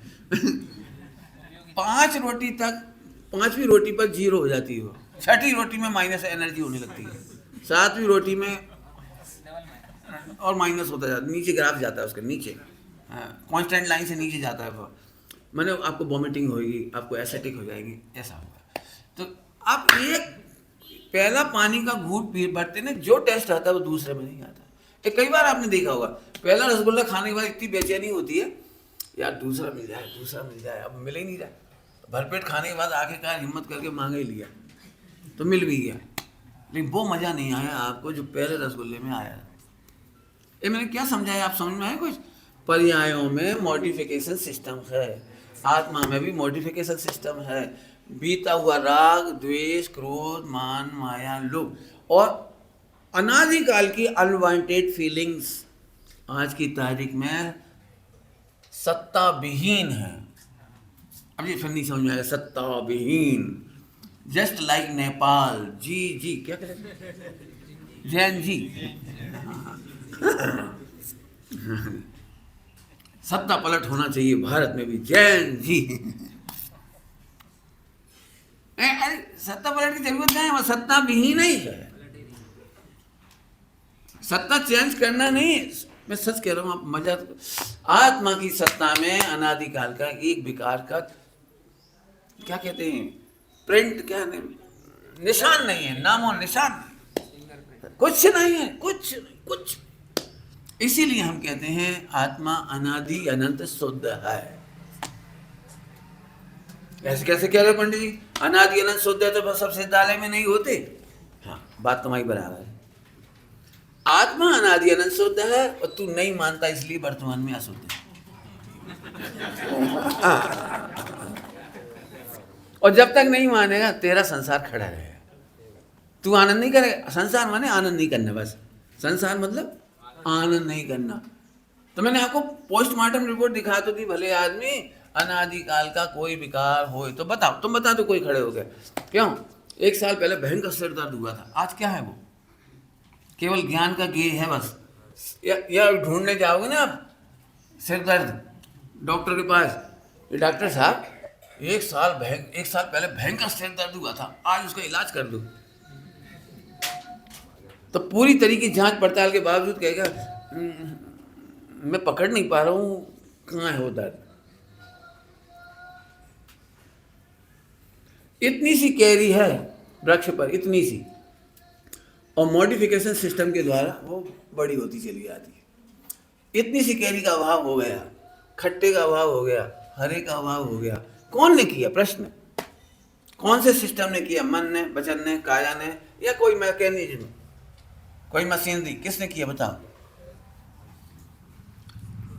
5 रोटी तक, 5वीं रोटी पर 0 हो जाती है, 6ठी रोटी में माइनस एनर्जी होने लगती है, 7वीं रोटी में और माइनस होता जाता है, नीचे ग्राफ जाता है उसके नीचे, कांस्टेंट लाइन से नीचे जाता है वो। मैंने आपको वॉमिटिंग होगी, आपको एसिडिक हो जाएगी, ऐसा होगा। तो आप एक पहला पानी का घूंट पी भरते ना, जो टेस्ट आता है वो दूसरे में नहीं आता। एक कई बार आपने देखा होगा, पहला रसगुल्ला खाने के बाद इतनी बेचैनी होती है, यार दूसरा मिल जाए, दूसरा मिल जाए, अब मिल ही नहीं रहा। भरपेट खाने के बाद आखिरकार हिम्मत करके मांग ही लिया तो मिल भी गया, लेकिन वो मज़ा नहीं आया आपको जो पहले रसगुल्ले में आया। ये मैंने क्या समझाया, आप समझ में आए कुछ? पर्यायों में मॉडिफिकेशन सिस्टम है, आत्मा में भी मॉडिफिकेशन सिस्टम है। बीता हुआ राग, द्वेष, क्रोध, मान, माया, लोभ और अनादिकाल की अनवांटेड फीलिंग्स आज की तारीख में सत्ता विहीन है। अब ये फिर नहीं समझ में आएगा, सत्ता विहीन, जस्ट लाइक नेपाल। जी क्या करें, जैन जी। सत्ता पलट होना चाहिए भारत में भी, जैन जी। अरे सत्ता पलट की जरूरत नहीं है, वह सत्ता विहीन ही है। सत्ता चेंज करना नहीं, मैं सच कह रहा हूं, आप मजा। आत्मा की सत्ता में अनादिकाल का एक विकार का क्या कहते हैं, प्रिंट, क्या नहीं, निशान नहीं है, नामो निशान नहीं, कुछ नहीं है, कुछ। इसीलिए हम कहते हैं आत्मा अनादि अनंत शुद्ध है। ऐसे कैसे कह रहे पंडित जी? अनादि अनंत शुद्ध है तो बस सब सिद्धालय में नहीं होते। हाँ, बात तुम्हारी बराबर है। आत्मा अनादि अनंत शुद्ध है और तू नहीं मानता इसलिए वर्तमान में अशुद्ध है। और जब तक नहीं मानेगा तेरा संसार खड़ा रहेगा, तू आनंद नहीं करेगा। संसार माने आनंद नहीं करना, बस संसार मतलब आनंद नहीं करना। तो मैंने आपको पोस्टमार्टम रिपोर्ट दिखा तो दी, भले आदमी अनादिकाल का कोई विकार हो तो बताओ, तुम बता दो कोई खड़े हो गए। क्यों? 1 साल पहले भयंकर सिर दर्द हुआ था, आज क्या है? वो केवल ज्ञान का गेय है बस। या ढूंढने जाओगे ना आप सिर दर्द डॉक्टर के पास, ये डॉक्टर साहब 1 साल पहले भयंकर सिर दर्द हुआ था, आज उसका इलाज कर दो। तो पूरी तरीके जांच पड़ताल के बावजूद कहेगा मैं पकड़ नहीं पा रहा हूं कहाँ है वो दर्द। इतनी सी कैरी है वृक्ष पर, इतनी सी, और मॉडिफिकेशन सिस्टम के द्वारा वो बड़ी होती चली जाती है। इतनी सी कैरी का अभाव हो गया, खट्टे का अभाव हो गया, हरे का अभाव हो गया। कौन ने किया? प्रश्न, कौन से सिस्टम ने किया? मन ने, वचन ने, काया ने, या कोई मैकेनिज्म, कोई मशीनरी? किसने किया बताओ?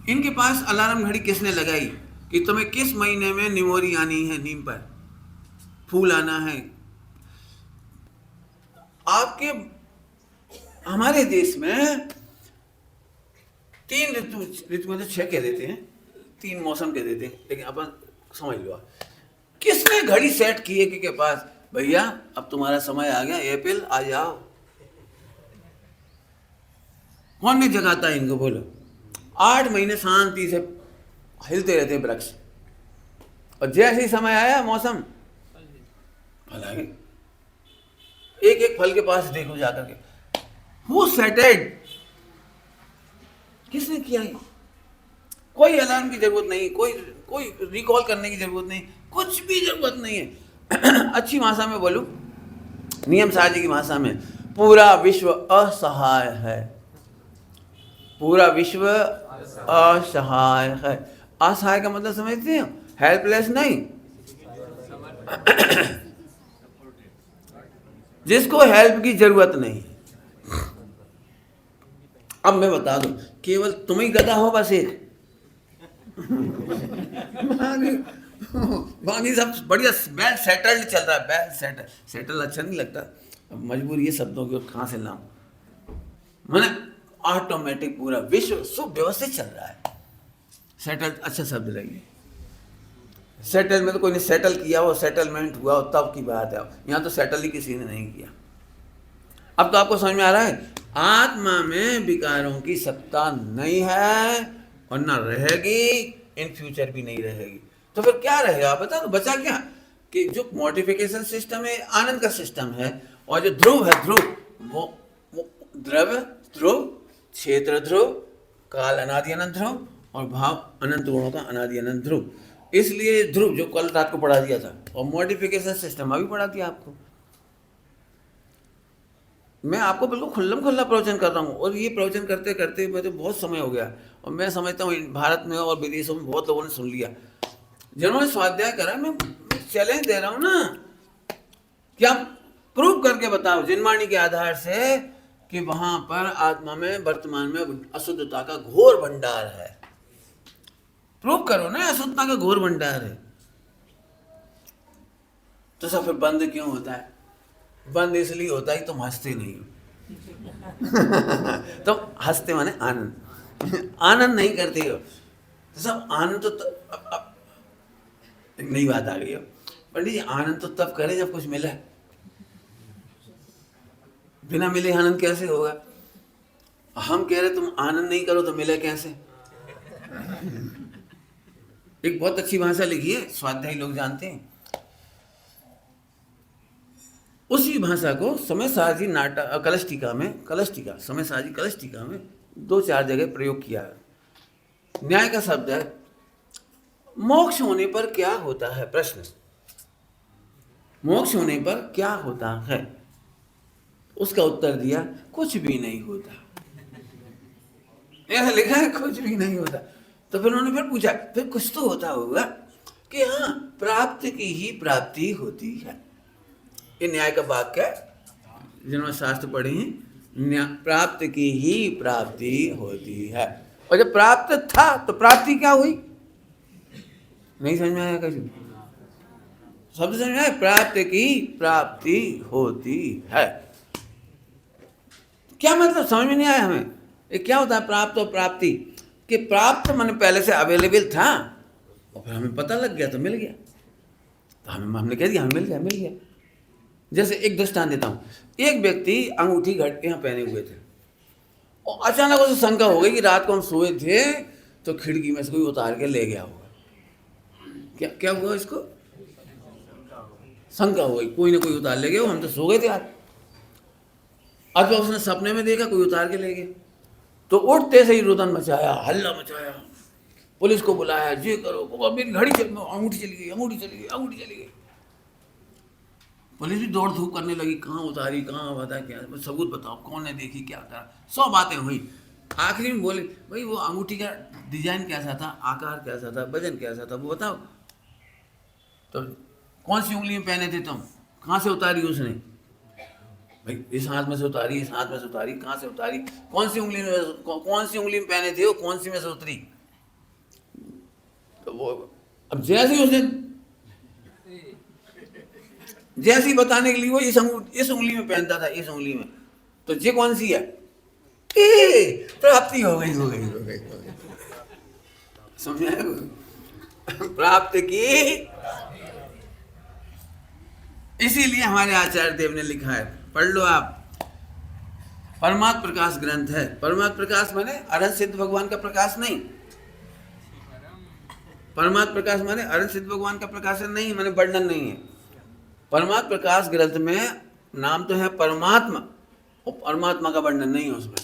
इनके पास अलार्म घड़ी किसने लगाई कि तुम्हें किस महीने में निमोरी आनी है, नीम पर फूल आना है? आपके हमारे देश में 3 ऋतु में तो 6 कह देते हैं, 3 मौसम कह देते हैं, लेकिन अपन समझ लो किसने घड़ी सेट की है कि पास भैया अब तुम्हारा समय आ गया, अप्रैल आ जाओ। कौन ने जगाता है इनको? बोलो। 8 महीने शांति से हिलते रहते हैं वृक्ष, और जैसे ही समय आया मौसम, फल आ गए। एक एक फल के पास देखो जाकर के, हु सेटेड, किसने किया ये? कोई अलार्म की जरूरत नहीं, कोई रिकॉल करने की जरूरत नहीं, कुछ भी जरूरत नहीं है। अच्छी भाषा में बोलूं, नियम साजी की भाषा में, पूरा विश्व असहाय है, पूरा विश्व असहाय है। असहाय का मतलब समझते हो? हेल्पलेस नहीं, जिसको हेल्प की जरूरत नहीं। अब मैं बता दूं, केवल तुम ही गधा हो बस एक, बाकी सब बढ़िया वेल सेटल्ड चल रहा है। वेल सेटल, सेटल अच्छा नहीं लगता, मजबूरी है शब्दों की, कहाँ से लाऊं, मैंने ऑटोमेटिक पूरा विश्व सुव्यवस्थित चल रहा है। सेटल अच्छा शब्द लगे, सेटल में तो कोई ने सेटल किया हो, सेटलमेंट हुआ हो तब की बात है, यहाँ तो सेटल ही किसी ने नहीं किया। अब तो आपको समझ में आ रहा है, आत्मा में विकारों की सत्ता नहीं है और ना रहेगी, इन फ्यूचर भी नहीं रहेगी। तो फिर क्या रहेगा बता, तो बचा क्या कि जो मॉडिफिकेशन सिस्टम है आनंद का सिस्टम है, और जो ध्रुव है, ध्रुव वो द्रव्य ध्रुव, क्षेत्र ध्रुव, काल अनादि अनंत ध्रुव, और भाव अनंत गुणों का अनादि अनंत ध्रुव। इसलिए ध्रुव जो कल रात को पढ़ा दिया था, और मॉडिफिकेशन सिस्टम अभी पढ़ा दिया आपको। मैं आपको बिल्कुल खुल्लम खुल्ला प्रवचन कर रहा हूँ, और ये प्रवचन करते करते मुझे बहुत समय हो गया, और मैं समझता हूँ भारत में और विदेशों में बहुत लोगों ने सुन लिया जिन्होंने स्वाध्याय करा। मैं चैलेंज दे रहा हूँ ना, क्या प्रूव करके बताओ जिनवाणी के आधार से कि वहां पर आत्मा में वर्तमान में अशुद्धता का घोर भंडार है। प्रूव करो ना, अशुद्धता का घोर भंडार है। तो सब फिर बंद क्यों होता है? बंद इसलिए होता है तुम हंसते नहीं हो। तुम हंसते माने आनंद, आनंद नहीं करते हो। तो सब आनंद तो एक नई बात आ गई है पंडित जी, आनंद तो तब करे जब कुछ मिले, बिना मिले आनंद कैसे होगा? हम कह रहे तुम आनंद नहीं करो तो मिले कैसे? एक बहुत अच्छी भाषा लिखी है, स्वाध्यायी लोग जानते हैं। उसी भाषा को समय साजी नाटक कलश टीका समय साजी कलश टीका में 2-4 जगह प्रयोग किया है। न्याय का शब्द है, मोक्ष होने पर क्या होता है? प्रश्न, मोक्ष होने पर क्या होता है? उसका उत्तर दिया, कुछ भी नहीं होता। ऐसा लिखा है, कुछ भी नहीं होता। तो फिर उन्होंने फिर पूछा, फिर कुछ तो होता होगा कि हाँ, प्राप्त की ही प्राप्ति होती है। ये न्याय का वाक्य है, जिन्होंने शास्त्र पढ़े हैं, प्राप्त की ही प्राप्ति होती है। और जब प्राप्त था तो प्राप्ति क्या हुई? नहीं समझ में आया? कैसे शब्द समझ में आया? प्राप्त की प्राप्ति होती है, क्या मतलब समझ में नहीं आया हमें? ये क्या होता है प्राप्त और प्राप्ति? कि प्राप्त मैंने पहले से अवेलेबल था और फिर हमें पता लग गया तो मिल गया, तो हमने कह दिया हमें मिल गया। जैसे एक दृष्टांत देता हूँ, एक व्यक्ति अंगूठी घट यहाँ पहने हुए थे और अचानक उसे शंका हो गई कि रात को हम सोए थे तो खिड़की में से कोई उतार के ले गया होगा। क्या हुआ? इसको शंका हो गई, कोई ना कोई उतार ले गया, हम तो सो गए थे आज। अथवा उसने सपने में देखा कोई उतार के ले गया, तो उठते से ही रुदन मचाया, हल्ला मचाया, पुलिस को बुलाया, ये करो, मेरी घड़ी अंगूठी चली गई। पुलिस भी दौड़ धूप करने लगी, कहाँ उतारी, कहाँ बता, क्या सबूत बताओ, कौन ने देखी, क्या करा, 100 बातें हुई। आखिरी में बोले, भाई वो अंगूठी का डिजाइन कैसा था, आकार कैसा था, वजन कैसा था, वो बताओ। तो कौन सी उंगली में पहने थे तुम, कहाँ से उतारी उसने? भाई इस हाथ में से उतारी, इस हाथ में से उतारी, कहाँ से उतारी, कौन सी उंगली में पहने थे वो, कौन सी में से उतरी? तो वो अब जैसे ही बताने के लिए वो इस उंगली में पहनता था, इस उंगली में, तो ये कौन सी है? प्राप्ति हो गई। समझ आया? प्राप्त की। इसीलिए हमारे आचार्य देव ने लिखा है, पढ़ लो आप, परमात्म प्रकाश ग्रंथ है। परमात्म प्रकाश माने अरहत सिद्ध भगवान का प्रकाश नहीं। परमात्म प्रकाश माने अरहत सिद्ध भगवान का प्रकाश नहीं, माने वर्णन नहीं है। परमात्म प्रकाश ग्रंथ में नाम तो है परमात्मा, और परमात्मा का वर्णन नहीं है उसमें।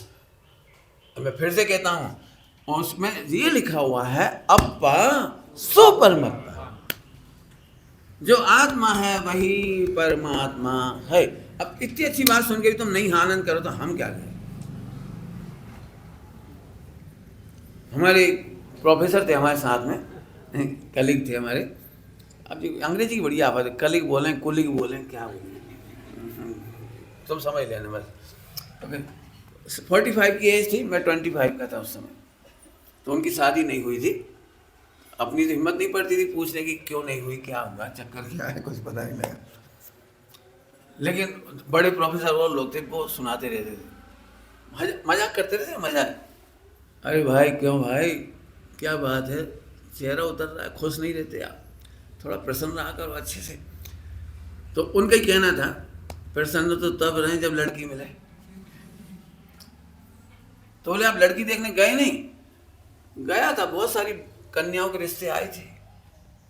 तो मैं फिर से कहता हूं, उसमें ये लिखा हुआ है अप्पा सो परमात्मा, जो आत्मा है वही परमात्मा है। अब इतनी अच्छी बात सुन के भी तुम नहीं आनंद करो तो हम क्या करें। हमारे प्रोफेसर थे हमारे साथ में, कलीग थे हमारे। अब जो अंग्रेजी की बड़ी आफत है, कलीग बोलें कुलीग बोलें क्या बोलें, तुम समझ लेना बस। ओके, 45 की एज थी, मैं 25 का था उस समय। तो उनकी शादी नहीं हुई थी। अपनी तो हिम्मत नहीं पड़ती थी पूछने की क्यों नहीं हुई, क्या हुआ, चक्कर क्या है, कुछ पता नहीं लगा। लेकिन बड़े प्रोफेसर वो लोग थे, वो सुनाते रहते थे, मजाक करते रहते, मजाक। अरे भाई क्यों भाई, क्या बात है, चेहरा उतर रहा है, खुश नहीं रहते आप, थोड़ा प्रसन्न रहा करो अच्छे से। तो उनका ही कहना था, प्रसन्न तो तब रहे जब लड़की मिले। तो बोले आप लड़की देखने गए नहीं? गया था, बहुत सारी कन्याओं के रिश्ते आए थे।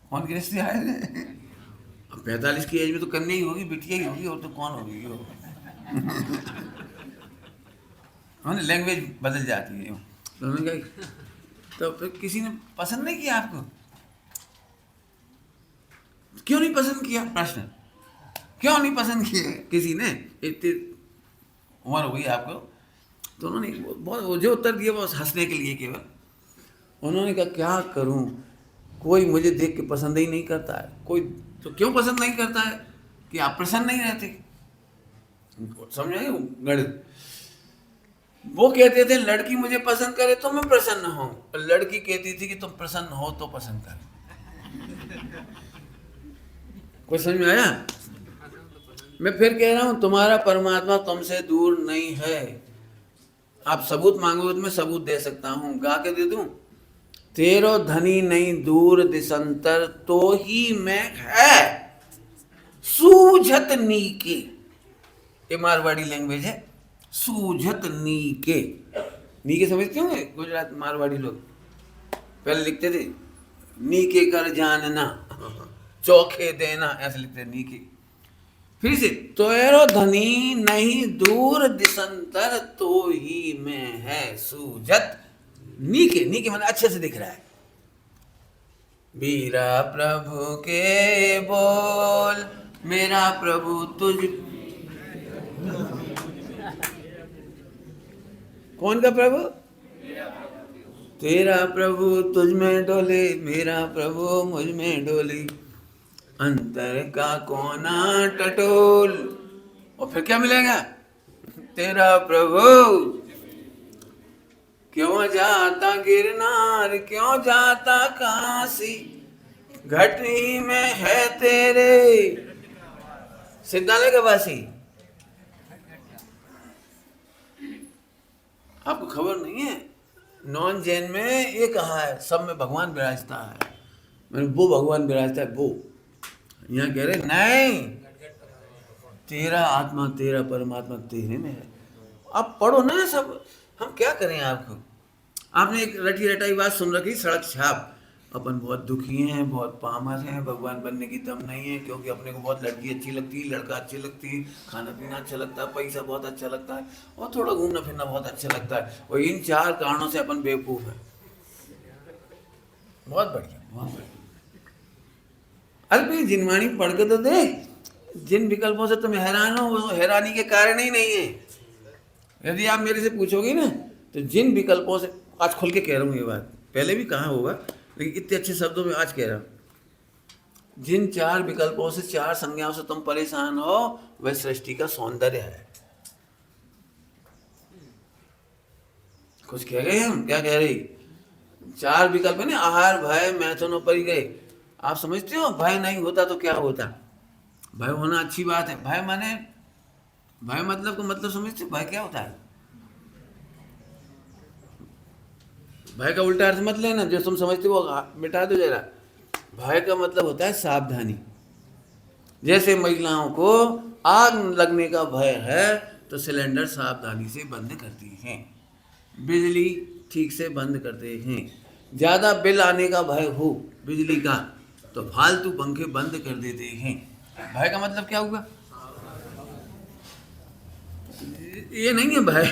कौन के रिश्ते आए थे? अब 45 की एज में तो कन्या ही होगी, बिटिया ही होगी, और तो कौन होगी। लैंग्वेज बदल जाती है। तो फिर किसी ने पसंद नहीं किया आपको? क्यों नहीं पसंद किया? प्रश्न, क्यों नहीं पसंद किया किसी ने? इतनी उम्र हो गई आपको। तो उन्होंने बहुत जो उत्तर दिया वो हंसने के लिए केवल। उन्होंने कहा क्या करूं, कोई मुझे देख के पसंद ही नहीं करता है। कोई तो क्यों पसंद नहीं करता है कि आप प्रसन्न नहीं रहते। समझे गणित? वो कहते थे लड़की मुझे पसंद करे तो मैं प्रसन्न हूं, और लड़की कहती थी कि तुम प्रसन्न हो तो पसंद कर। कुछ समझ में आया? मैं फिर कह रहा हूं, तुम्हारा परमात्मा तुमसे दूर नहीं है। आप सबूत मांगो तो मैं सबूत दे सकता हूं, गा के दे दूं। तेरो धनी नहीं दूर दिसंतर, तो ही मैं है सूझत नीके। ये मारवाड़ी लैंग्वेज है, सूझत नीके। नीके समझते होंगे गुजरात मारवाड़ी लोग, पहले लिखते थे नीके कर जानना, चौखे देना, ऐसे लिखते थे नीके। फिर से, तेरो धनी नहीं दूर दिसंतर, तो ही मैं है सूझत नीके। नीके मतलब अच्छे से दिख रहा है। वीरा प्रभु के बोल, मेरा प्रभु तुझ। कौन का प्रभु? तेरा प्रभु तुझ में डोले, मेरा प्रभु मुझ में डोले, अंतर का कोना टटोल। और फिर क्या मिलेगा? तेरा प्रभु क्यों जाता गिरनार, क्यों जाता काशी, घटी में है तेरे सिद्धालय का वासी। आपको खबर नहीं है, नॉन जैन में ये कहा है सब में भगवान विराजता है। मैंने वो भगवान विराजता है वो, यहाँ कह रहे नहीं, तेरा आत्मा तेरा परमात्मा तेरे में है। आप पढ़ो ना सब, हम क्या करें आपको। आपने एक रटी रटाई बात सुन रखी, सड़क छाप, अपन बहुत दुखी हैं, बहुत पामर हैं, भगवान बनने की दम नहीं है, क्योंकि अपने को बहुत लड़की अच्छी लगती है, लड़का अच्छी लगती है, खाना पीना अच्छा लगता है, पैसा बहुत अच्छा लगता है, और थोड़ा घूमना फिरना बहुत अच्छा लगता है। और इन 4 कारणों से अपन बेवकूफ़ हैं। बहुत बढ़िया, बहुत बढ़िया। अरे भाई जिनवाणी पढ़ के तो देख, जिन विकल्पों से तुम हैरान हो वो हैरानी के कारण ही नहीं है। यदि आप मेरे से पूछोगे ना, तो जिन विकल्पों से, आज खुल के कह रहा हूँ ये बात, पहले भी कहा होगा लेकिन इतने अच्छे शब्दों में आज कह रहा हूँ। जिन 4 विकल्पों से, 4 संज्ञाओं से तुम परेशान हो, वह सृष्टि का सौंदर्य है। कुछ कह गए हम? क्या कह रही? 4 विकल्प है ना, आहार, भय, मैथुन और परिग्रह। आप समझते हो भय नहीं होता तो क्या होता? भय होना अच्छी बात है। भय माने, भय मतलब को मतलब समझते हो? भय क्या होता है? भय का उल्टा अर्थ मत लेना, जो तुम समझते हो मिटा दो जरा। भय का मतलब होता है सावधानी। जैसे महिलाओं को आग लगने का भय है, तो सिलेंडर सावधानी से बंद करते हैं, बिजली ठीक से बंद करते हैं। ज़्यादा बिल आने का भय हो बिजली का तो फालतू पंखे बंद कर देते हैं। भय का मतलब क्या हुआ? ये नहीं है भय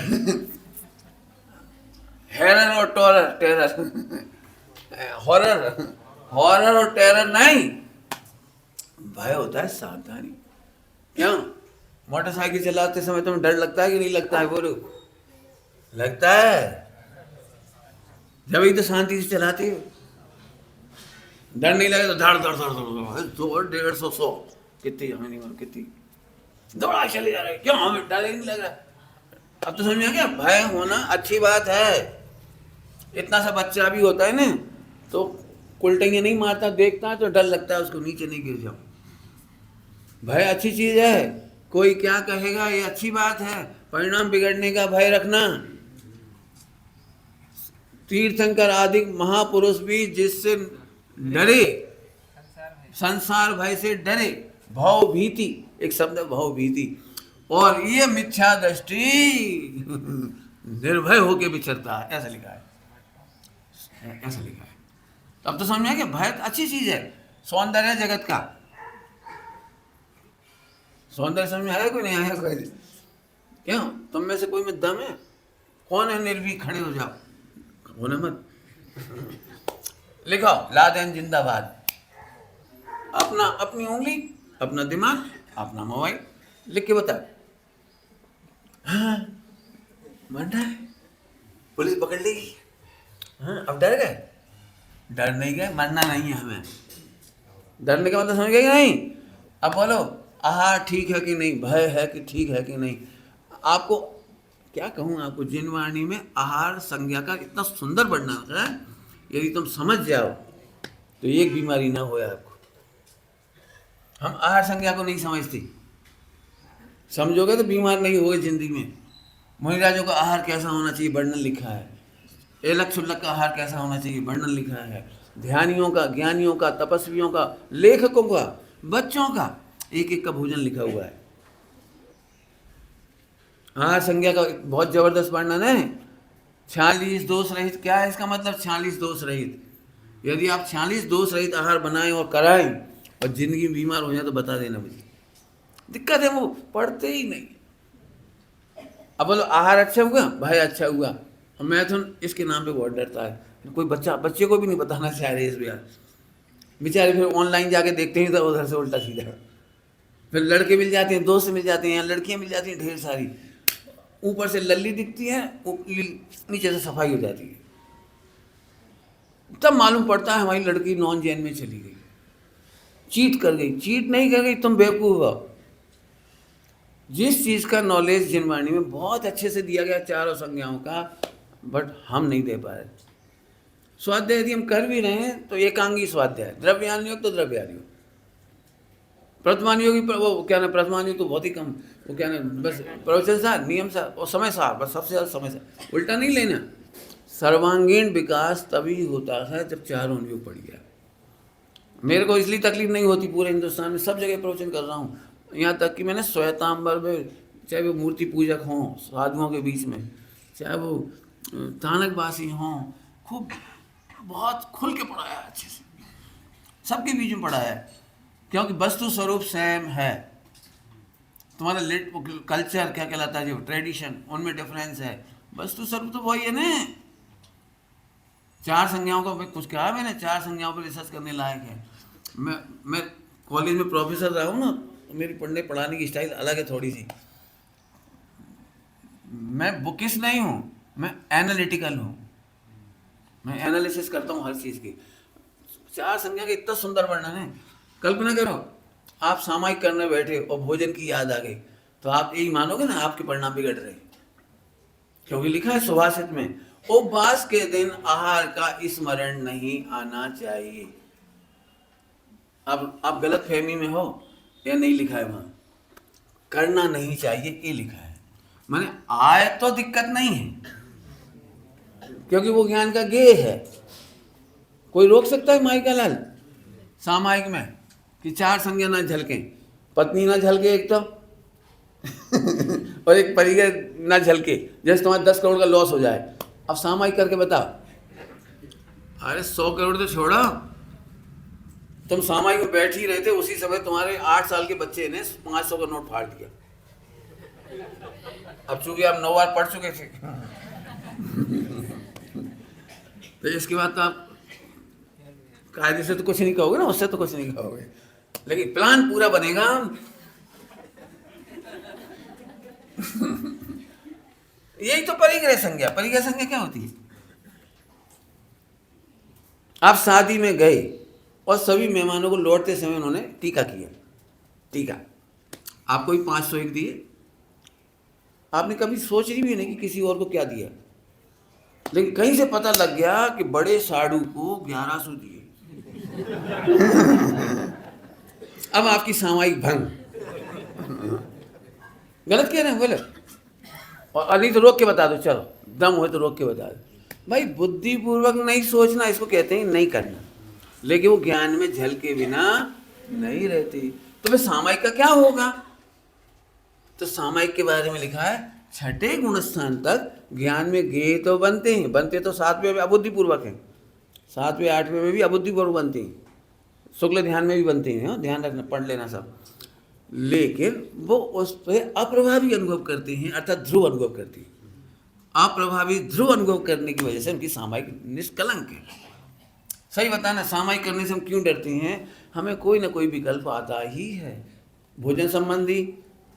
हैरर और टॉरर, टेरर हॉरर और टेरर नहीं, भय होता है सावधानी। क्यों? मोटरसाइकिल चलाते समय तुम्हें डर लगता है कि नहीं लगता है? बोलो, लगता है। जब ही तो शांति से चलाते हो, डर नहीं लगे तो धड़ धड़ धड़ धड़ 200 100 कितनी हमें नहीं मालूम कितनी दौड़ा चले जा रहे। क्यों? हमें डर ही नहीं लग रहा। अब तो समझ में आ गया, भय होना अच्छी बात है। इतना सा बच्चा भी होता है ना तो उल्टेंगे नहीं मारता, देखता है तो डर लगता है उसको, नीचे नहीं गिर जाओ। भय अच्छी चीज है। कोई क्या कहेगा ये अच्छी बात है। परिणाम बिगड़ने का भय रखना। तीर्थंकर आदि महापुरुष भी जिससे डरे, संसार भय से डरे, भव भीति, एक शब्द है भव भीति, और ये मिथ्या दृष्टि निर्भय होके विचरता है, ऐसा लिखा है, ऐसा लिखा है। तो अब तो समझ में आ गया, भय अच्छी चीज है। सौंदर्य जगत का सौंदर्य समझ में आया? कोई नहीं आया? कोई क्यों? तुम में से कोई में दम है? कौन है निर्भीक? खड़े हो जाओ, होना मत। लिखो लादेन जिंदाबाद। अपना अपनी उंगली, अपना दिमाग, अपना मोबाइल लिख के बता। हाँ मर रहा है, पुलिस पकड़ लेगी। हाँ अब डर गए? डर नहीं गए, मरना नहीं है हमें। डरने का मतलब समझ गए कि नहीं? अब बोलो आहार ठीक है कि नहीं, भय है कि ठीक है कि नहीं। आपको क्या कहूँ, आपको जिनवाणी में आहार संज्ञा का इतना सुंदर वर्णन है, यदि तुम समझ जाओ तो एक बीमारी ना हो आपको। हम आहार संज्ञा को नहीं समझते, समझोगे तो बीमार नहीं होगे जिंदगी में। मुनिराजों का आहार कैसा होना चाहिए वर्णन लिखा है, एलक छुल्लक का आहार कैसा होना चाहिए वर्णन लिखा है, ध्यानियों का, ज्ञानियों का, तपस्वियों का, लेखकों का, बच्चों का, एक एक का भोजन लिखा हुआ है। आहार संज्ञा का बहुत जबरदस्त वर्णन है। 46 दोष रहित। क्या है इसका मतलब 46 दोष रहित? यदि आप 46 दोष रहित आहार बनाएं और कराएं और जिंदगी में बीमार हो जाए तो बता देना मुझे। दिक्कत है वो पढ़ते ही नहीं। अब बोलो आहार अच्छा हुआ, भाई अच्छा हुआ। मैथुन इसके नाम पे बहुत डरता है। कोई बच्चे को भी नहीं बताना चाह रहे इस बेचारे फिर ऑनलाइन जाके देखते हैं तो उधर से उल्टा सीधा। फिर लड़के मिल जाते हैं, दोस्त मिल जाते हैं, लड़कियां मिल जाती हैं ढेर सारी। ऊपर से लल्ली दिखती है, नीचे से सफाई हो जाती है। तब मालूम पड़ता है हमारी लड़की नॉन जैन में चली गई, चीट कर गई। चीट नहीं कर गई, तुम बेवकूफ हो। जिस चीज़ का नॉलेज जिनवाणी में बहुत अच्छे से दिया गया चारों संज्ञाओं का, बट हम नहीं दे पा रहे। स्वाध्याय यदि हम कर भी रहे हैं तो एकांगी स्वाध्याय, द्रव्यान योग तो द्रव्यान योग, प्रथमान योगी वो क्या ना, प्रथमान योग तो बहुत ही कम, वो क्या ना बस प्रवचन सार, नियम सार और समय सार, बस सबसे ज़्यादा समय सार। उल्टा नहीं लेना। सर्वांगीण विकास तभी होता है जब चारों योग पड़ गया। मेरे को इसलिए तकलीफ नहीं होती, पूरे हिंदुस्तान में सब जगह प्रवचन कर रहा हूँ, यहाँ तक कि मैंने श्वेतांबर में, चाहे वो मूर्ति पूजक हों साधुओं के बीच में, चाहे वो तानकवासी हों, खूब बहुत खुल के पढ़ाया, अच्छे से सबके बीच में पढ़ाया है। क्योंकि वस्तु स्वरूप सेम है। तुम्हारा कल्चर क्या कहलाता है, जो ट्रेडिशन, उनमें डिफरेंस है, वस्तु स्वरूप तो वही है ना। चार संज्ञाओं का कुछ कहा मैंने, चार संज्ञाओं पर रिसर्च करने लायक है। मैं कॉलेज में प्रोफेसर रहा हूँ ना, मेरी पढ़ाने की स्टाइल अलग है थोड़ी सी। मैं बुकिश नहीं हूँ, मैं एनालिटिकल हूँ। मैं एनालिसिस करता हूँ हर चीज़ की। चार संज्ञा का इतना सुंदर वर्णन है। कल्पना करो आप सामायिक करने बैठे और भोजन की याद आ गई, तो आप यही मानोगे ना आपके परिणाम बिगड़ रहे, क्योंकि लिखा है सुभाषित में, उपवास के दिन आहार का स्मरण नहीं आना चाहिए। अब आप गलत फहमी में हो, या नहीं लिखा है वहाँ, करना नहीं चाहिए ये लिखा है। माने आए तो दिक्कत नहीं है, क्योंकि वो ज्ञान का गेय है। कोई रोक सकता है माई का लाल सामायिक में कि चार संज्ञा ना झलकें, पत्नी ना झलके एक तो और एक परिग्रह ना झलके, जैसे तुम्हारे 10 करोड़ का लॉस हो जाए। अब सामायिक करके बताओ। अरे 100 करोड़ तो छोड़ो, तुम सामायिक में बैठ ही रहे थे, उसी समय तुम्हारे 8 साल के बच्चे ने 500 का नोट फाड़ दिया। अब चूंकि आप 9 बार पढ़ चुके थे तो इसके बाद तो आप कायदे से तो कुछ नहीं कहोगे ना, उससे तो कुछ नहीं कहोगे, लेकिन प्लान पूरा बनेगा। यही तो परिग्रह संज्ञा। परिग्रह संज्ञा क्या होती है? आप शादी में गए और सभी मेहमानों को लौटते समय उन्होंने टीका किया। टीका आपको भी 501 दिए, आपने कभी सोच रही भी नहीं कि किसी और को क्या दिया, लेकिन कहीं से पता लग गया कि बड़े साड़ू को 1100 दिए। अब आपकी सामायिक भंग। गलत कह रहे हैं, बोले। और नहीं तो रोक के बता दो, चलो दम हो तो रोक के बता दो। भाई बुद्धिपूर्वक नहीं सोचना, इसको कहते हैं नहीं करना, लेकिन वो ज्ञान में झल के बिना नहीं रहती। तो फिर सामायिक का क्या होगा? तो सामायिक के बारे में लिखा है, छठे गुण स्थान तक ज्ञान में गे तो बनते हैं, बनते तो 7वें में अबुद्धिपूर्वक हैं, 7वें 8वें में भी अबुद्धिपूर्वक बनते हैं, शुक्ल ध्यान में भी बनते हैं, ध्यान रखना, पढ़ लेना सब। लेकिन वो उस पर अप्रभावी अनुभव करते हैं, अर्थात ध्रुव अनुभव करते हैं। अप्रभावी ध्रुव अनुभव करने की वजह से उनकी सामायिक निष्कलंक है। सही बताना, सामायिक करने से हम क्यों डरते हैं? हमें कोई ना कोई विकल्प आता ही है, भोजन संबंधी,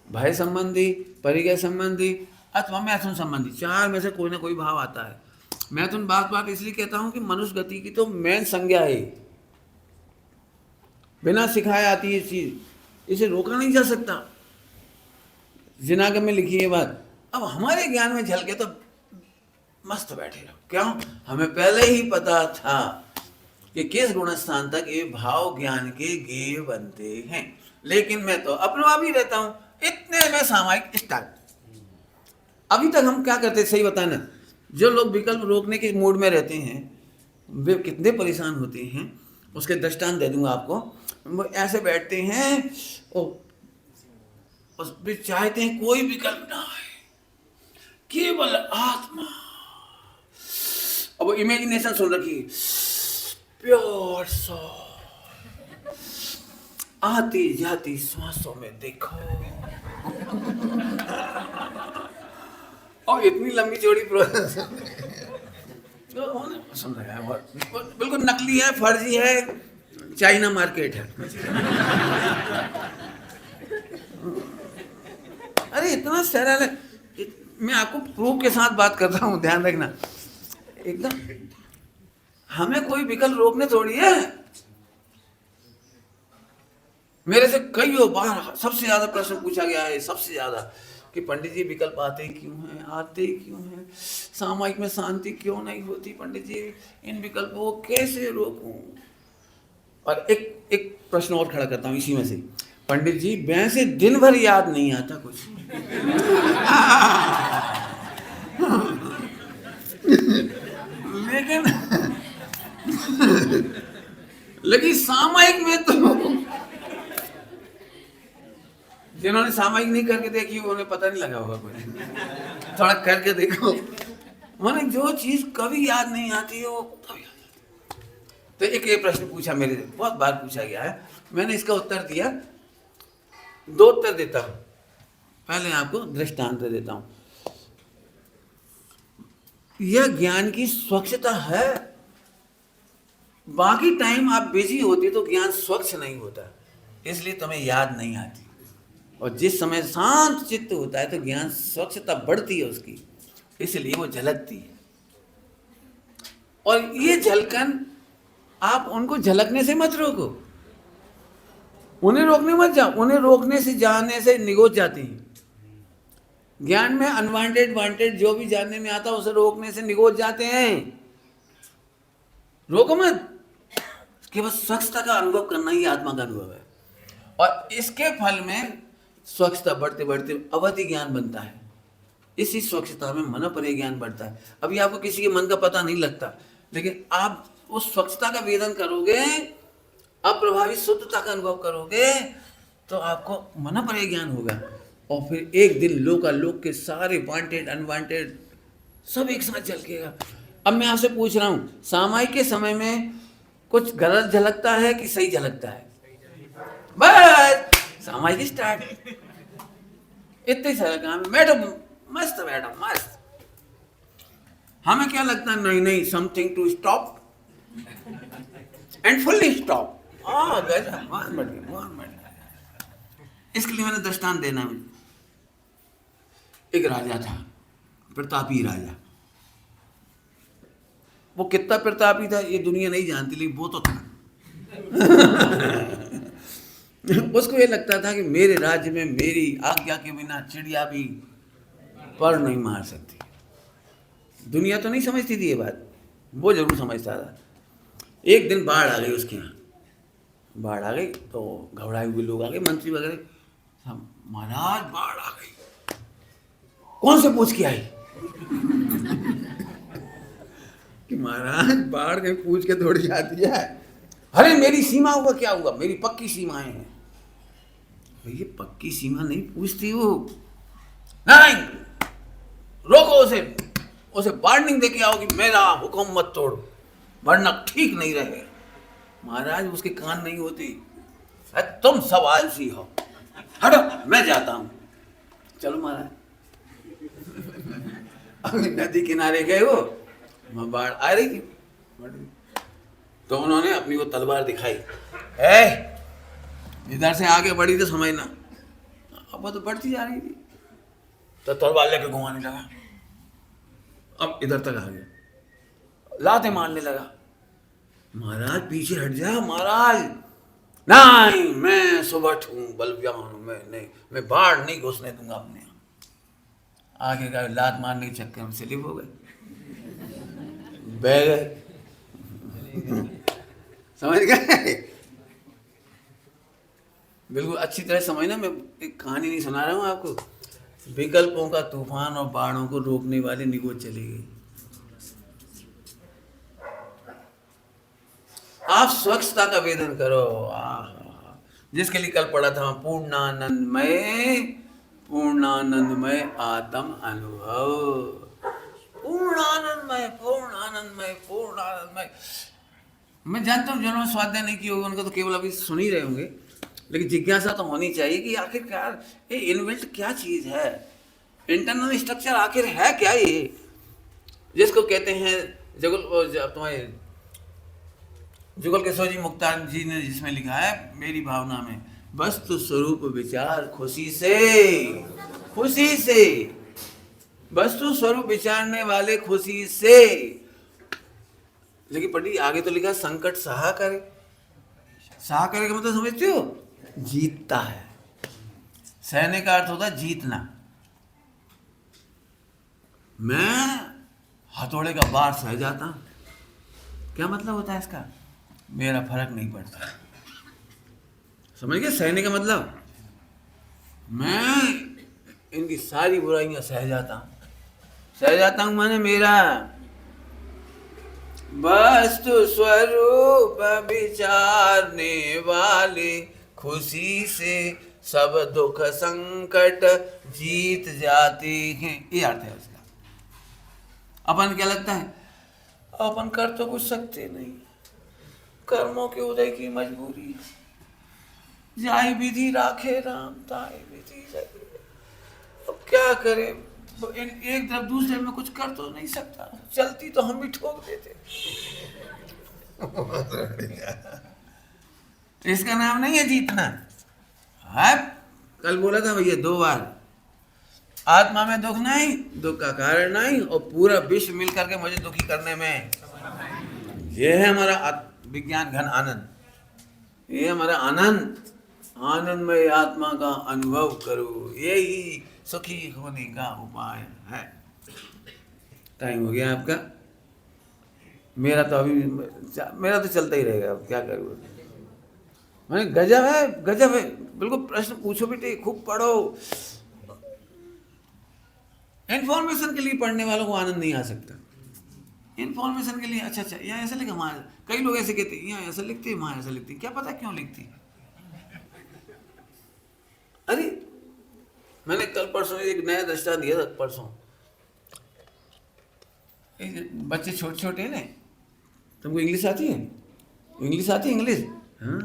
भय संबंधी, परिग्रह संबंधी अथवा मैथुन संबंधी, 4 में से कोई ना कोई भाव आता है। मैथुन बात इसलिए कहता हूं कि मनुष्य गति की तो मेन संज्ञा है, बिना सिखाए आती है चीज, इसे रोका नहीं जा सकता। जिनागम में लिखी है बात। अब हमारे ज्ञान में झलके तो मस्त बैठे रहो, क्यों? हमें पहले ही पता था कि किस गुण स्थान तक ये भाव ज्ञान के गे बनते हैं, लेकिन मैं तो अप्रभावी रहता हूं, इतने में सामायिक स्टार्ट। अभी तक हम क्या करते, सही बताना, जो लोग विकल्प रोकने के मूड में रहते हैं वे कितने परेशान होते हैं, उसके दृष्टांत दे दूंगा आपको। वो ऐसे बैठते हैं और वे चाहते हैं कोई विकल्प ना आए, केवल आत्मा। अब वो इमेजिनेशन सुन रखी, प्योर सोल आती जाती श्वासों में देखो, और इतनी लंबी चौड़ी प्रोसेस सुन रहा है, बिल्कुल नकली है, फर्जी है, चाइना मार्केट है। अरे इतना सरल है, मैं आपको प्रूफ के साथ बात कर रहा हूँ, ध्यान रखना एकदम। हमें कोई विकल्प रोकने थोड़ी है। मेरे से कई बार सबसे ज्यादा प्रश्न पूछा गया है, सबसे ज्यादा, कि पंडित जी विकल्प आते क्यों हैं, आते क्यों हैं, सामायिक में शांति क्यों नहीं होती पंडित जी, इन विकल्पों को कैसे रोकूं। और एक प्रश्न और खड़ा करता हूँ इसी में से, पंडित जी वैसे दिन भर याद नहीं आता कुछ लेकिन सामायिक में तो, जिन्होंने सामायिक नहीं करके देखी उन्हें पता नहीं लगा होगा कुछ, थोड़ा करके देखो, माने जो चीज कभी याद नहीं आती है वो कभी याद आती है। तो एक प्रश्न पूछा, मेरे बहुत बार पूछा गया है, मैंने इसका उत्तर दिया, 2 उत्तर देता हूं। पहले आपको दृष्टांत देता हूं। यह ज्ञान की स्वच्छता है, बाकी टाइम आप बिजी होती तो ज्ञान स्वच्छ नहीं होता, इसलिए तुम्हें याद नहीं आती। और जिस समय शांत चित्त होता है तो ज्ञान स्वच्छता बढ़ती है उसकी, इसलिए वो झलकती है। और ये झलकन आप उनको झलकने से मत रोको, उन्हें रोकने मत जाओ, उन्हें रोकने से जाने से निगोच जाती हैं। ज्ञान में अनवांटेड वांटेड जो भी जानने में आता है उसे रोकने से निगोच जाते हैं। रोको मत, केवल स्वच्छता का अनुभव करना ही आत्मा का अनुभव है। और इसके फल में स्वच्छता बढ़ते बढ़ते अवधि ज्ञान बनता है। इसी स्वच्छता में मन परे ज्ञान बढ़ता है। अभी आपको किसी के मन का पता नहीं लगता, लेकिन आप उस स्वच्छता का वेदन करोगे, अप्रभावी शुद्धता का अनुभव करोगे, तो आपको मन परे ज्ञान होगा। और फिर एक दिन लोकालोक के सारे वांटेड अनवांटेड सब एक साथ झलकेगा। अब मैं आपसे पूछ रहा हूँ, सामायिक के समय में कुछ गलत झलकता है कि सही झलकता है? बस सामायिक स्टार्ट। इतने सारे काम, मैडम मस्त, मैडम मस्त। हमें क्या लगता है, नहीं नहीं, something to stop and fully stop. बहुत बढ़िया, बहुत बढ़िया। इसके लिए मैंने दृष्टांत देना है। एक राजा था, प्रतापी राजा। वो कितना प्रतापी था ये दुनिया नहीं जानती, लेकिन वो तो था। उसको ये लगता था कि मेरे राज्य में मेरी आज्ञा के बिना चिड़िया भी पर नहीं मार सकती। दुनिया तो नहीं समझती थी ये बात, वो जरूर समझता था। एक दिन बाढ़ आ गई उसके यहाँ, बाढ़ आ गई तो घबराए हुए लोग आ गए, मंत्री वगैरह। महाराज बाढ़ आ गई। कौन से पूछ के आई? कि महाराज बाढ़ कहीं पूछ के थोड़ी आती है। अरे मेरी सीमा हुआ, क्या हुआ? मेरी पक्की सीमाएं हैं। ये पक्की सीमा नहीं पूछती वो। नहीं, रोको उसे, उसे वार्निंग देके आओ कि मेरा हुक्म मत तोड़ो वरना ठीक नहीं रहे। महाराज उसके कान नहीं होती। तुम सब आलसी हो, हटो मैं जाता हूं। चलो महाराज। अभी नदी किनारे गए वो, वहां बाढ़ आ रही थी, तो उन्होंने अपनी वो तलवार दिखाई। इधर से आगे बढ़ी तो समझना। अब वो तो बढ़ती जा रही थी, तो तलवार लेके घुमाने लगा। अब इधर तक आ गया, लाते मारने लगा। महाराज पीछे हट जा महाराज। नहीं, मैं सुबह हूँ, बलवान हूँ, मैं नहीं, मैं बाढ़ नहीं घुसने दूंगा अपने। आगे का लात मारने के चक्कर में स्लिप हो गए, बह गए। समझ गए? बिल्कुल अच्छी तरह समझना, मैं एक कहानी नहीं सुना रहा हूँ आपको। विकल्पों का तूफान और बाढ़ों को रोकने वाली निगोज चली गई। आप स्वच्छता का वेदन करो। जिसके लिए कल पढ़ा था, पूर्णानंदमय, पूर्णानंदमय आत्म अनुभव। पूर्णानंदमय, पूर्णानंदमय, पूर्णानंदमय। मैं जानता हूँ जिन्होंने स्वाध्याय नहीं किया होगा उनको तो केवल अभी सुन ही रहे होंगे, लेकिन जिज्ञासा तो होनी चाहिए कि आखिरकार ये इनबिल्ट क्या चीज है, इंटरनल स्ट्रक्चर आखिर है क्या ये, जिसको कहते हैं तुम्हारे जुगल किशोर जी मुक्तान जी ने जिसमें लिखा है, मेरी भावना में वस्तु स्वरूप विचार खुशी से, खुशी से, वस्तु स्वरूप विचारने वाले खुशी से। लेकिन पढ़ी आगे तो लिखा संकट सहा करे। सहा करे का मतलब समझते हो? जीतता है। सहने का अर्थ होता है जीतना। मैं हथौड़े का बार सह जाता हूं, क्या मतलब होता है इसका? मेरा फर्क नहीं पड़ता। समझ गए सहने का मतलब? मैं इनकी सारी बुराइयां सह जाता हूं। सह जाता हूं माने मेरा वस्तु स्वरूप विचारने वाले खुशी से सब दुख संकट जीत जाते हैं, ये अर्थ है उसका। अपन क्या लगता है, अपन कर तो कुछ सकते नहीं, कर्मों के उदय की मजबूरी, जाय विधि राखे राम ताय विधि जय। अब क्या करें, एक तरफ दूसरे में कुछ कर तो नहीं सकता, चलती तो हम भी ठोक देते। तो इसका नाम नहीं है जीतना है। कल बोला था भैया 2 बार, आत्मा में दुख नहीं, दुख का कारण नहीं, और पूरा विश्व मिल करके मुझे दुखी करने में। यह है हमारा विज्ञान घन आनंद, ये हमारा आनंद, आनंदमय आत्मा का अनुभव करो, यही सुखी होने का उपाय है। टाइम हो गया आपका, मेरा तो चलता ही रहेगा, अब क्या करूँ। मैंने गजब है, गजब है, बिल्कुल प्रश्न पूछो बेटे, खूब पढ़ो। इन्फॉर्मेशन के लिए पढ़ने वालों को आनंद नहीं आ सकता। इन्फॉर्मेशन के लिए अच्छा यहाँ ऐसा लिखा, वहाँ कई लोग ऐसे कहते हैं, यहाँ ऐसा लिखते हैं, वहाँ ऐसा लिखते हैं, क्या पता क्यों लिखती है। अरे मैंने कल परसों एक नया दृष्टांत दिया था, परसों बच्चे छोटे छोटे हैं ना, तुमको इंग्लिश आती है? इंग्लिश आती है? इंग्लिश, हाँ,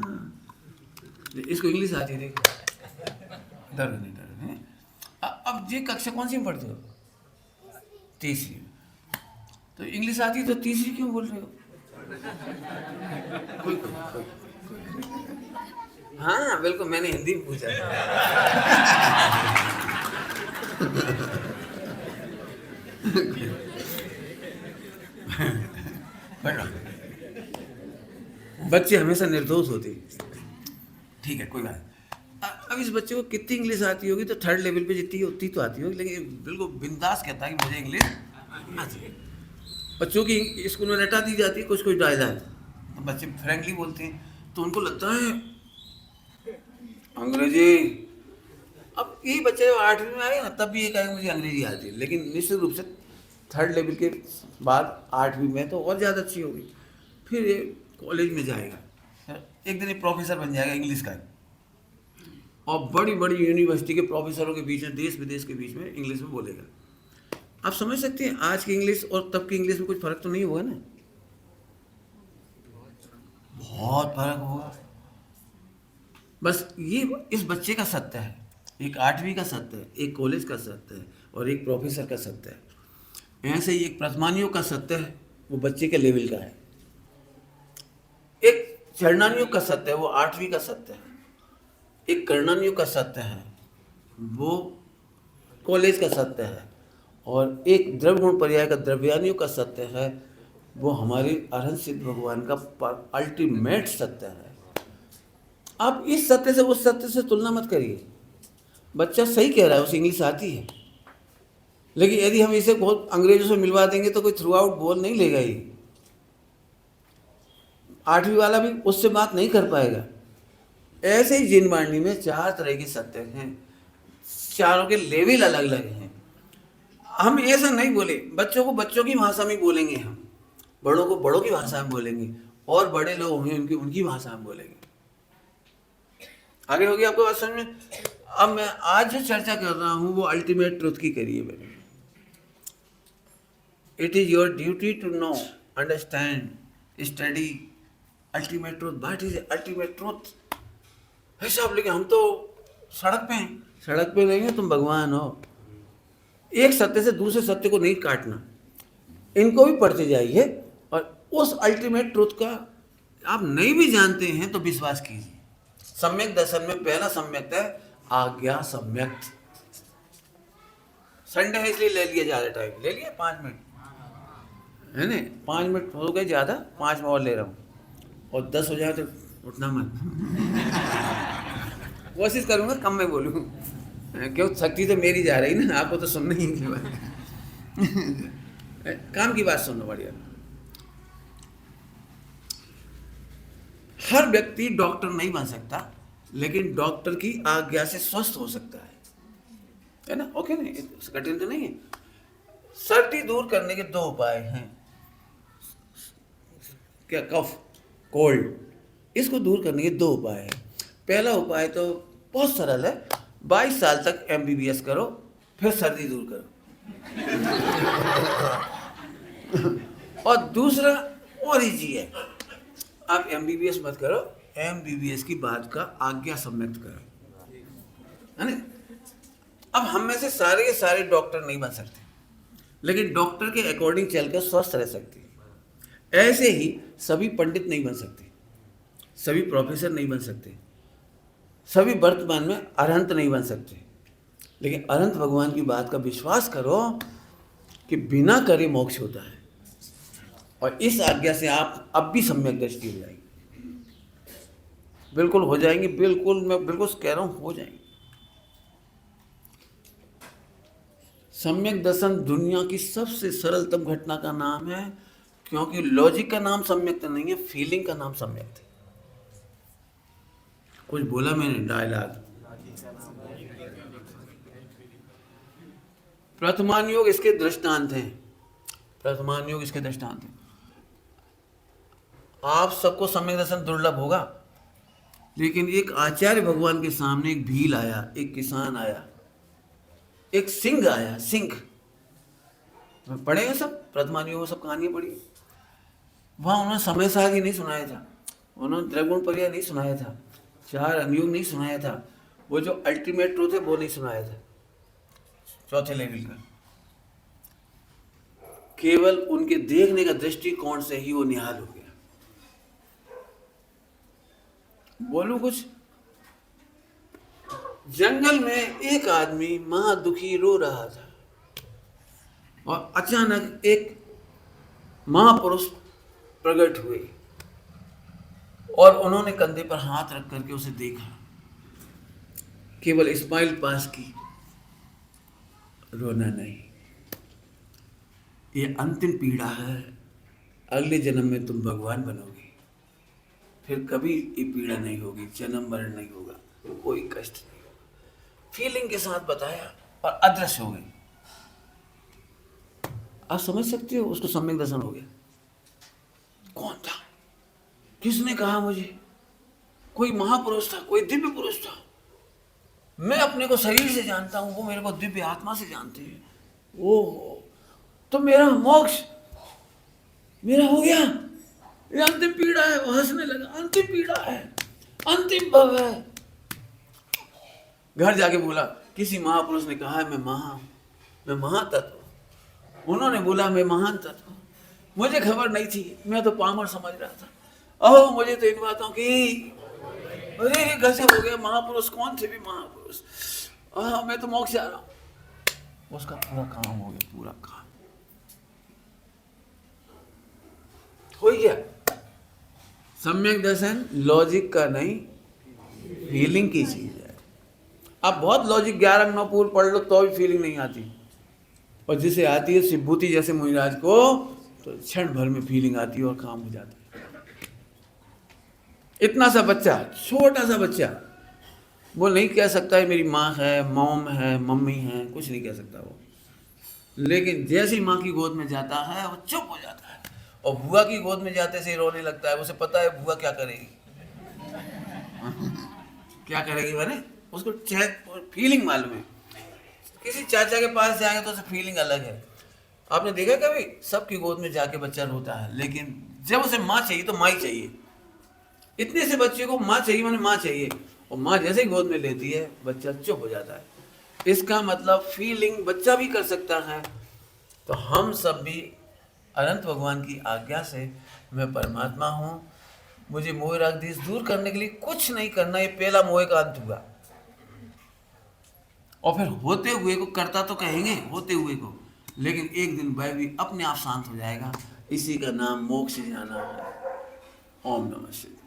इसको इंग्लिश आती है, देखो, डर नहीं, डर नहीं। अब ये कक्षा कौन सी में पढ़ते हो? तीसरी। तो इंग्लिश आती है तो तीसरी क्यों बोल रहे हो? कोई, कोई, हाँ बिल्कुल, मैंने हिंदी में पूछा बच्चे हमेशा निर्दोष होते हैं। ठीक है, कोई बात। अब इस बच्चे को कितनी इंग्लिश आती होगी? तो थर्ड लेवल पे जितनी उतनी तो आती होगी, लेकिन बिल्कुल बिंदास कहता है कि मुझे इंग्लिश आती है। बच्चों की स्कूल में रटा दी जाती है कुछ कुछ डायलॉग, तो बच्चे फ्रेंकली बोलते हैं, तो उनको लगता है अंग्रेजी। अब यही बच्चे जब 8वीं में आए ना, तब भी ये कहेगा मुझे अंग्रेजी आती है, लेकिन निश्चित रूप से थर्ड लेवल के बाद 8वीं में तो और ज़्यादा अच्छी होगी। फिर ये कॉलेज में जाएगा, एक दिन ये प्रोफेसर बन जाएगा इंग्लिश का, और बड़ी बड़ी यूनिवर्सिटी के प्रोफेसरों के बीच में, देश विदेश के बीच में इंग्लिश में बोलेगा। आप समझ सकते हैं आज की इंग्लिश और तब की इंग्लिश में कुछ फर्क तो नहीं हुआ ना? बहुत फर्क हुआ। बस ये इस बच्चे का सत्य है, एक 8वीं का सत्य है, एक कॉलेज का सत्य है, और एक प्रोफेसर का सत्य है। ऐसे ही एक प्रथमानियों का सत्य है, वो बच्चे के लेवल का है। एक चरणानियों का सत्य है, वो 8वीं का सत्य है। एक कर्णानियों का सत्य है, वो कॉलेज का सत्य है। और एक द्रव्य गुण पर्याय का द्रव्यानियों का सत्य है, वो हमारे अरहंत सिद्ध भगवान का अल्टीमेट सत्य है। आप इस सत्य से उस सत्य से तुलना मत करिए। बच्चा सही कह रहा है, उसे इंग्लिश आती है, लेकिन यदि हम इसे बहुत अंग्रेजों से मिलवा देंगे तो कोई थ्रू आउट बोल नहीं लेगा। ये 8वीं वाला भी उससे बात नहीं कर पाएगा। ऐसे ही जिन वाणी में 4 तरह के सत्य हैं, चारों के लेवल अलग अलग हैं। हम ऐसा नहीं बोले, बच्चों को बच्चों की भाषा में बोलेंगे, हम बड़ों को बड़ों की भाषा में बोलेंगे, और बड़े लोग होंगे उनकी उनकी भाषा में बोलेंगे। आगे होगी आपको बात समझ में? अब मैं आज जो चर्चा कर रहा हूं वो अल्टीमेट ट्रूथ की करिए मैंने। It is your duty to know, understand, study ultimate truth. What is ultimate truth? साहब, लेकिन हम तो सड़क पे हैं। सड़क पे नहीं हो, तुम भगवान हो। एक सत्य से दूसरे सत्य को नहीं काटना, इनको भी पढ़ते जाइए, और उस अल्टीमेट ट्रूथ का आप नहीं भी जानते हैं तो विश्वास कीजिए। सम्यक दर्शन में पहला सम्यक है आज्ञा सम्यक। संडे है इसलिए ले लिया ज़्यादा टाइम, ले लिया 5 मिनट, है ना? 5 मिनट हो गए ज़्यादा, 5 में और ले रहा हूँ, और 10 हो जाए तो उठना मत। कोशिश करूँगा कम में बोलूँ, क्यों शक्ति तो मेरी जा रही ना, आपको तो सुनना ही की बात। काम की बात सुनना बढ़िया। हर व्यक्ति डॉक्टर नहीं बन सकता, लेकिन डॉक्टर की आज्ञा से स्वस्थ हो सकता है ना? ओके नहीं, कठिन तो नहीं है। सर्दी दूर करने के 2 उपाय हैं। क्या? कफ, कोल्ड, इसको दूर करने के 2 उपाय हैं। पहला उपाय तो बहुत सरल है, 22 साल तक MBBS करो, फिर सर्दी दूर करो। और दूसरा और इजी है, आप MBBS मत करो, MBBS की बात का आज्ञा सम्यक्त करो, है ना? अब हम में से सारे के सारे डॉक्टर नहीं बन सकते, लेकिन डॉक्टर के अकॉर्डिंग चलकर स्वस्थ रह सकते हैं। ऐसे ही सभी पंडित नहीं बन सकते, सभी प्रोफेसर नहीं बन सकते, सभी वर्तमान में अरहंत नहीं बन सकते, लेकिन अरहंत भगवान की बात का विश्वास करो कि बिना करे मोक्ष होता है। और इस आज्ञा से आप अब भी सम्यक दृष्टि हो जाएगी, बिल्कुल हो जाएंगे, बिल्कुल, मैं बिल्कुल कह रहा हूं, हो जाएंगे। सम्यक दर्शन दुनिया की सबसे सरलतम घटना का नाम है, क्योंकि लॉजिक का नाम सम्यक तो नहीं है, फीलिंग का नाम सम्यक है। कुछ बोला मैंने डायलॉग। प्रथमान योग इसके दृष्टांत हैं, प्रथमान योग इसके दृष्टांत हैं। आप सबको सम्यक दर्शन दुर्लभ होगा, लेकिन एक आचार्य भगवान के सामने एक भील आया, एक किसान आया, एक सिंह आया, सिंह, पढ़े हैं सब प्रथमानियों में, सब कहानियां पढ़ी। वहां उन्होंने समय सारणी नहीं सुनाया था, उन्होंने त्रिगुण पर्याय नहीं सुनाया था, चार अनुयोग नहीं सुनाया था, वो जो अल्टीमेट ट्रूथ है वो नहीं सुनाया था, चौथे लेवल का। केवल उनके देखने का दृष्टिकोण से ही वो निहाल हो गया। बोलूं कुछ? जंगल में एक आदमी महादुखी रो रहा था और अचानक एक महापुरुष प्रकट हुए और उन्होंने कंधे पर हाथ रख करके उसे देखा, केवल स्माइल पास की, रोना नहीं। ये अंतिम पीड़ा है, अगले जन्म में तुम भगवान बनोगे, फिर कभी ये पीड़ा नहीं होगी, जन्म मरण नहीं होगा, कोई कष्ट नहीं होगा। फीलिंग के साथ बताया और अदृश्य हो गई। आप समझ सकते हो, उसको सम्यक दर्शन हो गया। कौन था? किसने कहा मुझे? कोई महापुरुष था, कोई दिव्य पुरुष था। मैं अपने को शरीर से जानता हूं, वो मेरे को दिव्य आत्मा से जानते हैं। ओ, तो मेरा मोक्ष मेरा हो गया। ये अंतिम पीड़ा है। वो हंसने लगा, अंतिम पीड़ा है, अंतिम भव है। घर जाके बोला, किसी महापुरुष ने कहा है मैं महातत्व। उन्होंने बोला मैं महान तत्व। मुझे खबर नहीं थी, मैं तो पामर समझ रहा था। ओह, मुझे तो इन बातों की, अरे गजब हो गया। महापुरुष कौन थे भी महापुरुष? मैं तो मोक्ष जा रहा हूं। उसका पूरा काम हो गया, पूरा काम हो गया। सम्यक दर्शन लॉजिक का नहीं, फीलिंग की चीज है। आप बहुत लॉजिक 11 अंग 9 पूर्व पढ़ लो तो भी फीलिंग नहीं आती, और जिसे आती है शिवभूति जैसे मुनिराज को, तो क्षण भर में फीलिंग आती है और काम हो जाता है। इतना सा बच्चा, छोटा सा बच्चा, वो नहीं कह सकता है मेरी माँ है, मॉम है, मम्मी है, कुछ नहीं कह सकता वो। लेकिन जैसे ही माँ की गोद में जाता है वो चुप हो जाता है, और बुआ की गोद में जाते से ही रोने लगता है। उसे पता है बुआ क्या करेगी, क्या करेगी, मैंने उसको फीलिंग मालूम है। किसी चाचा के पास जाएंगे तो उसे फीलिंग अलग है। आपने देखा कभी? सबकी गोद में जाके बच्चा रोता है, लेकिन जब उसे माँ चाहिए तो माँ ही चाहिए। इतने से बच्चे को माँ चाहिए, मैंने माँ चाहिए, और माँ जैसे ही गोद में लेती है बच्चा चुप हो जाता है। इसका मतलब फीलिंग बच्चा भी कर सकता है। तो हम सब भी अनंत भगवान की आज्ञा से, मैं परमात्मा हूँ, मुझे मोह राग द्वेष दूर करने के लिए कुछ नहीं करना। ये पहला मोह का अंत हुआ, और फिर होते हुए को करता तो कहेंगे, होते हुए को, लेकिन एक दिन वह भी अपने आप शांत हो जाएगा। इसी का नाम मोक्ष जाना है। ओम नमः शिवाय।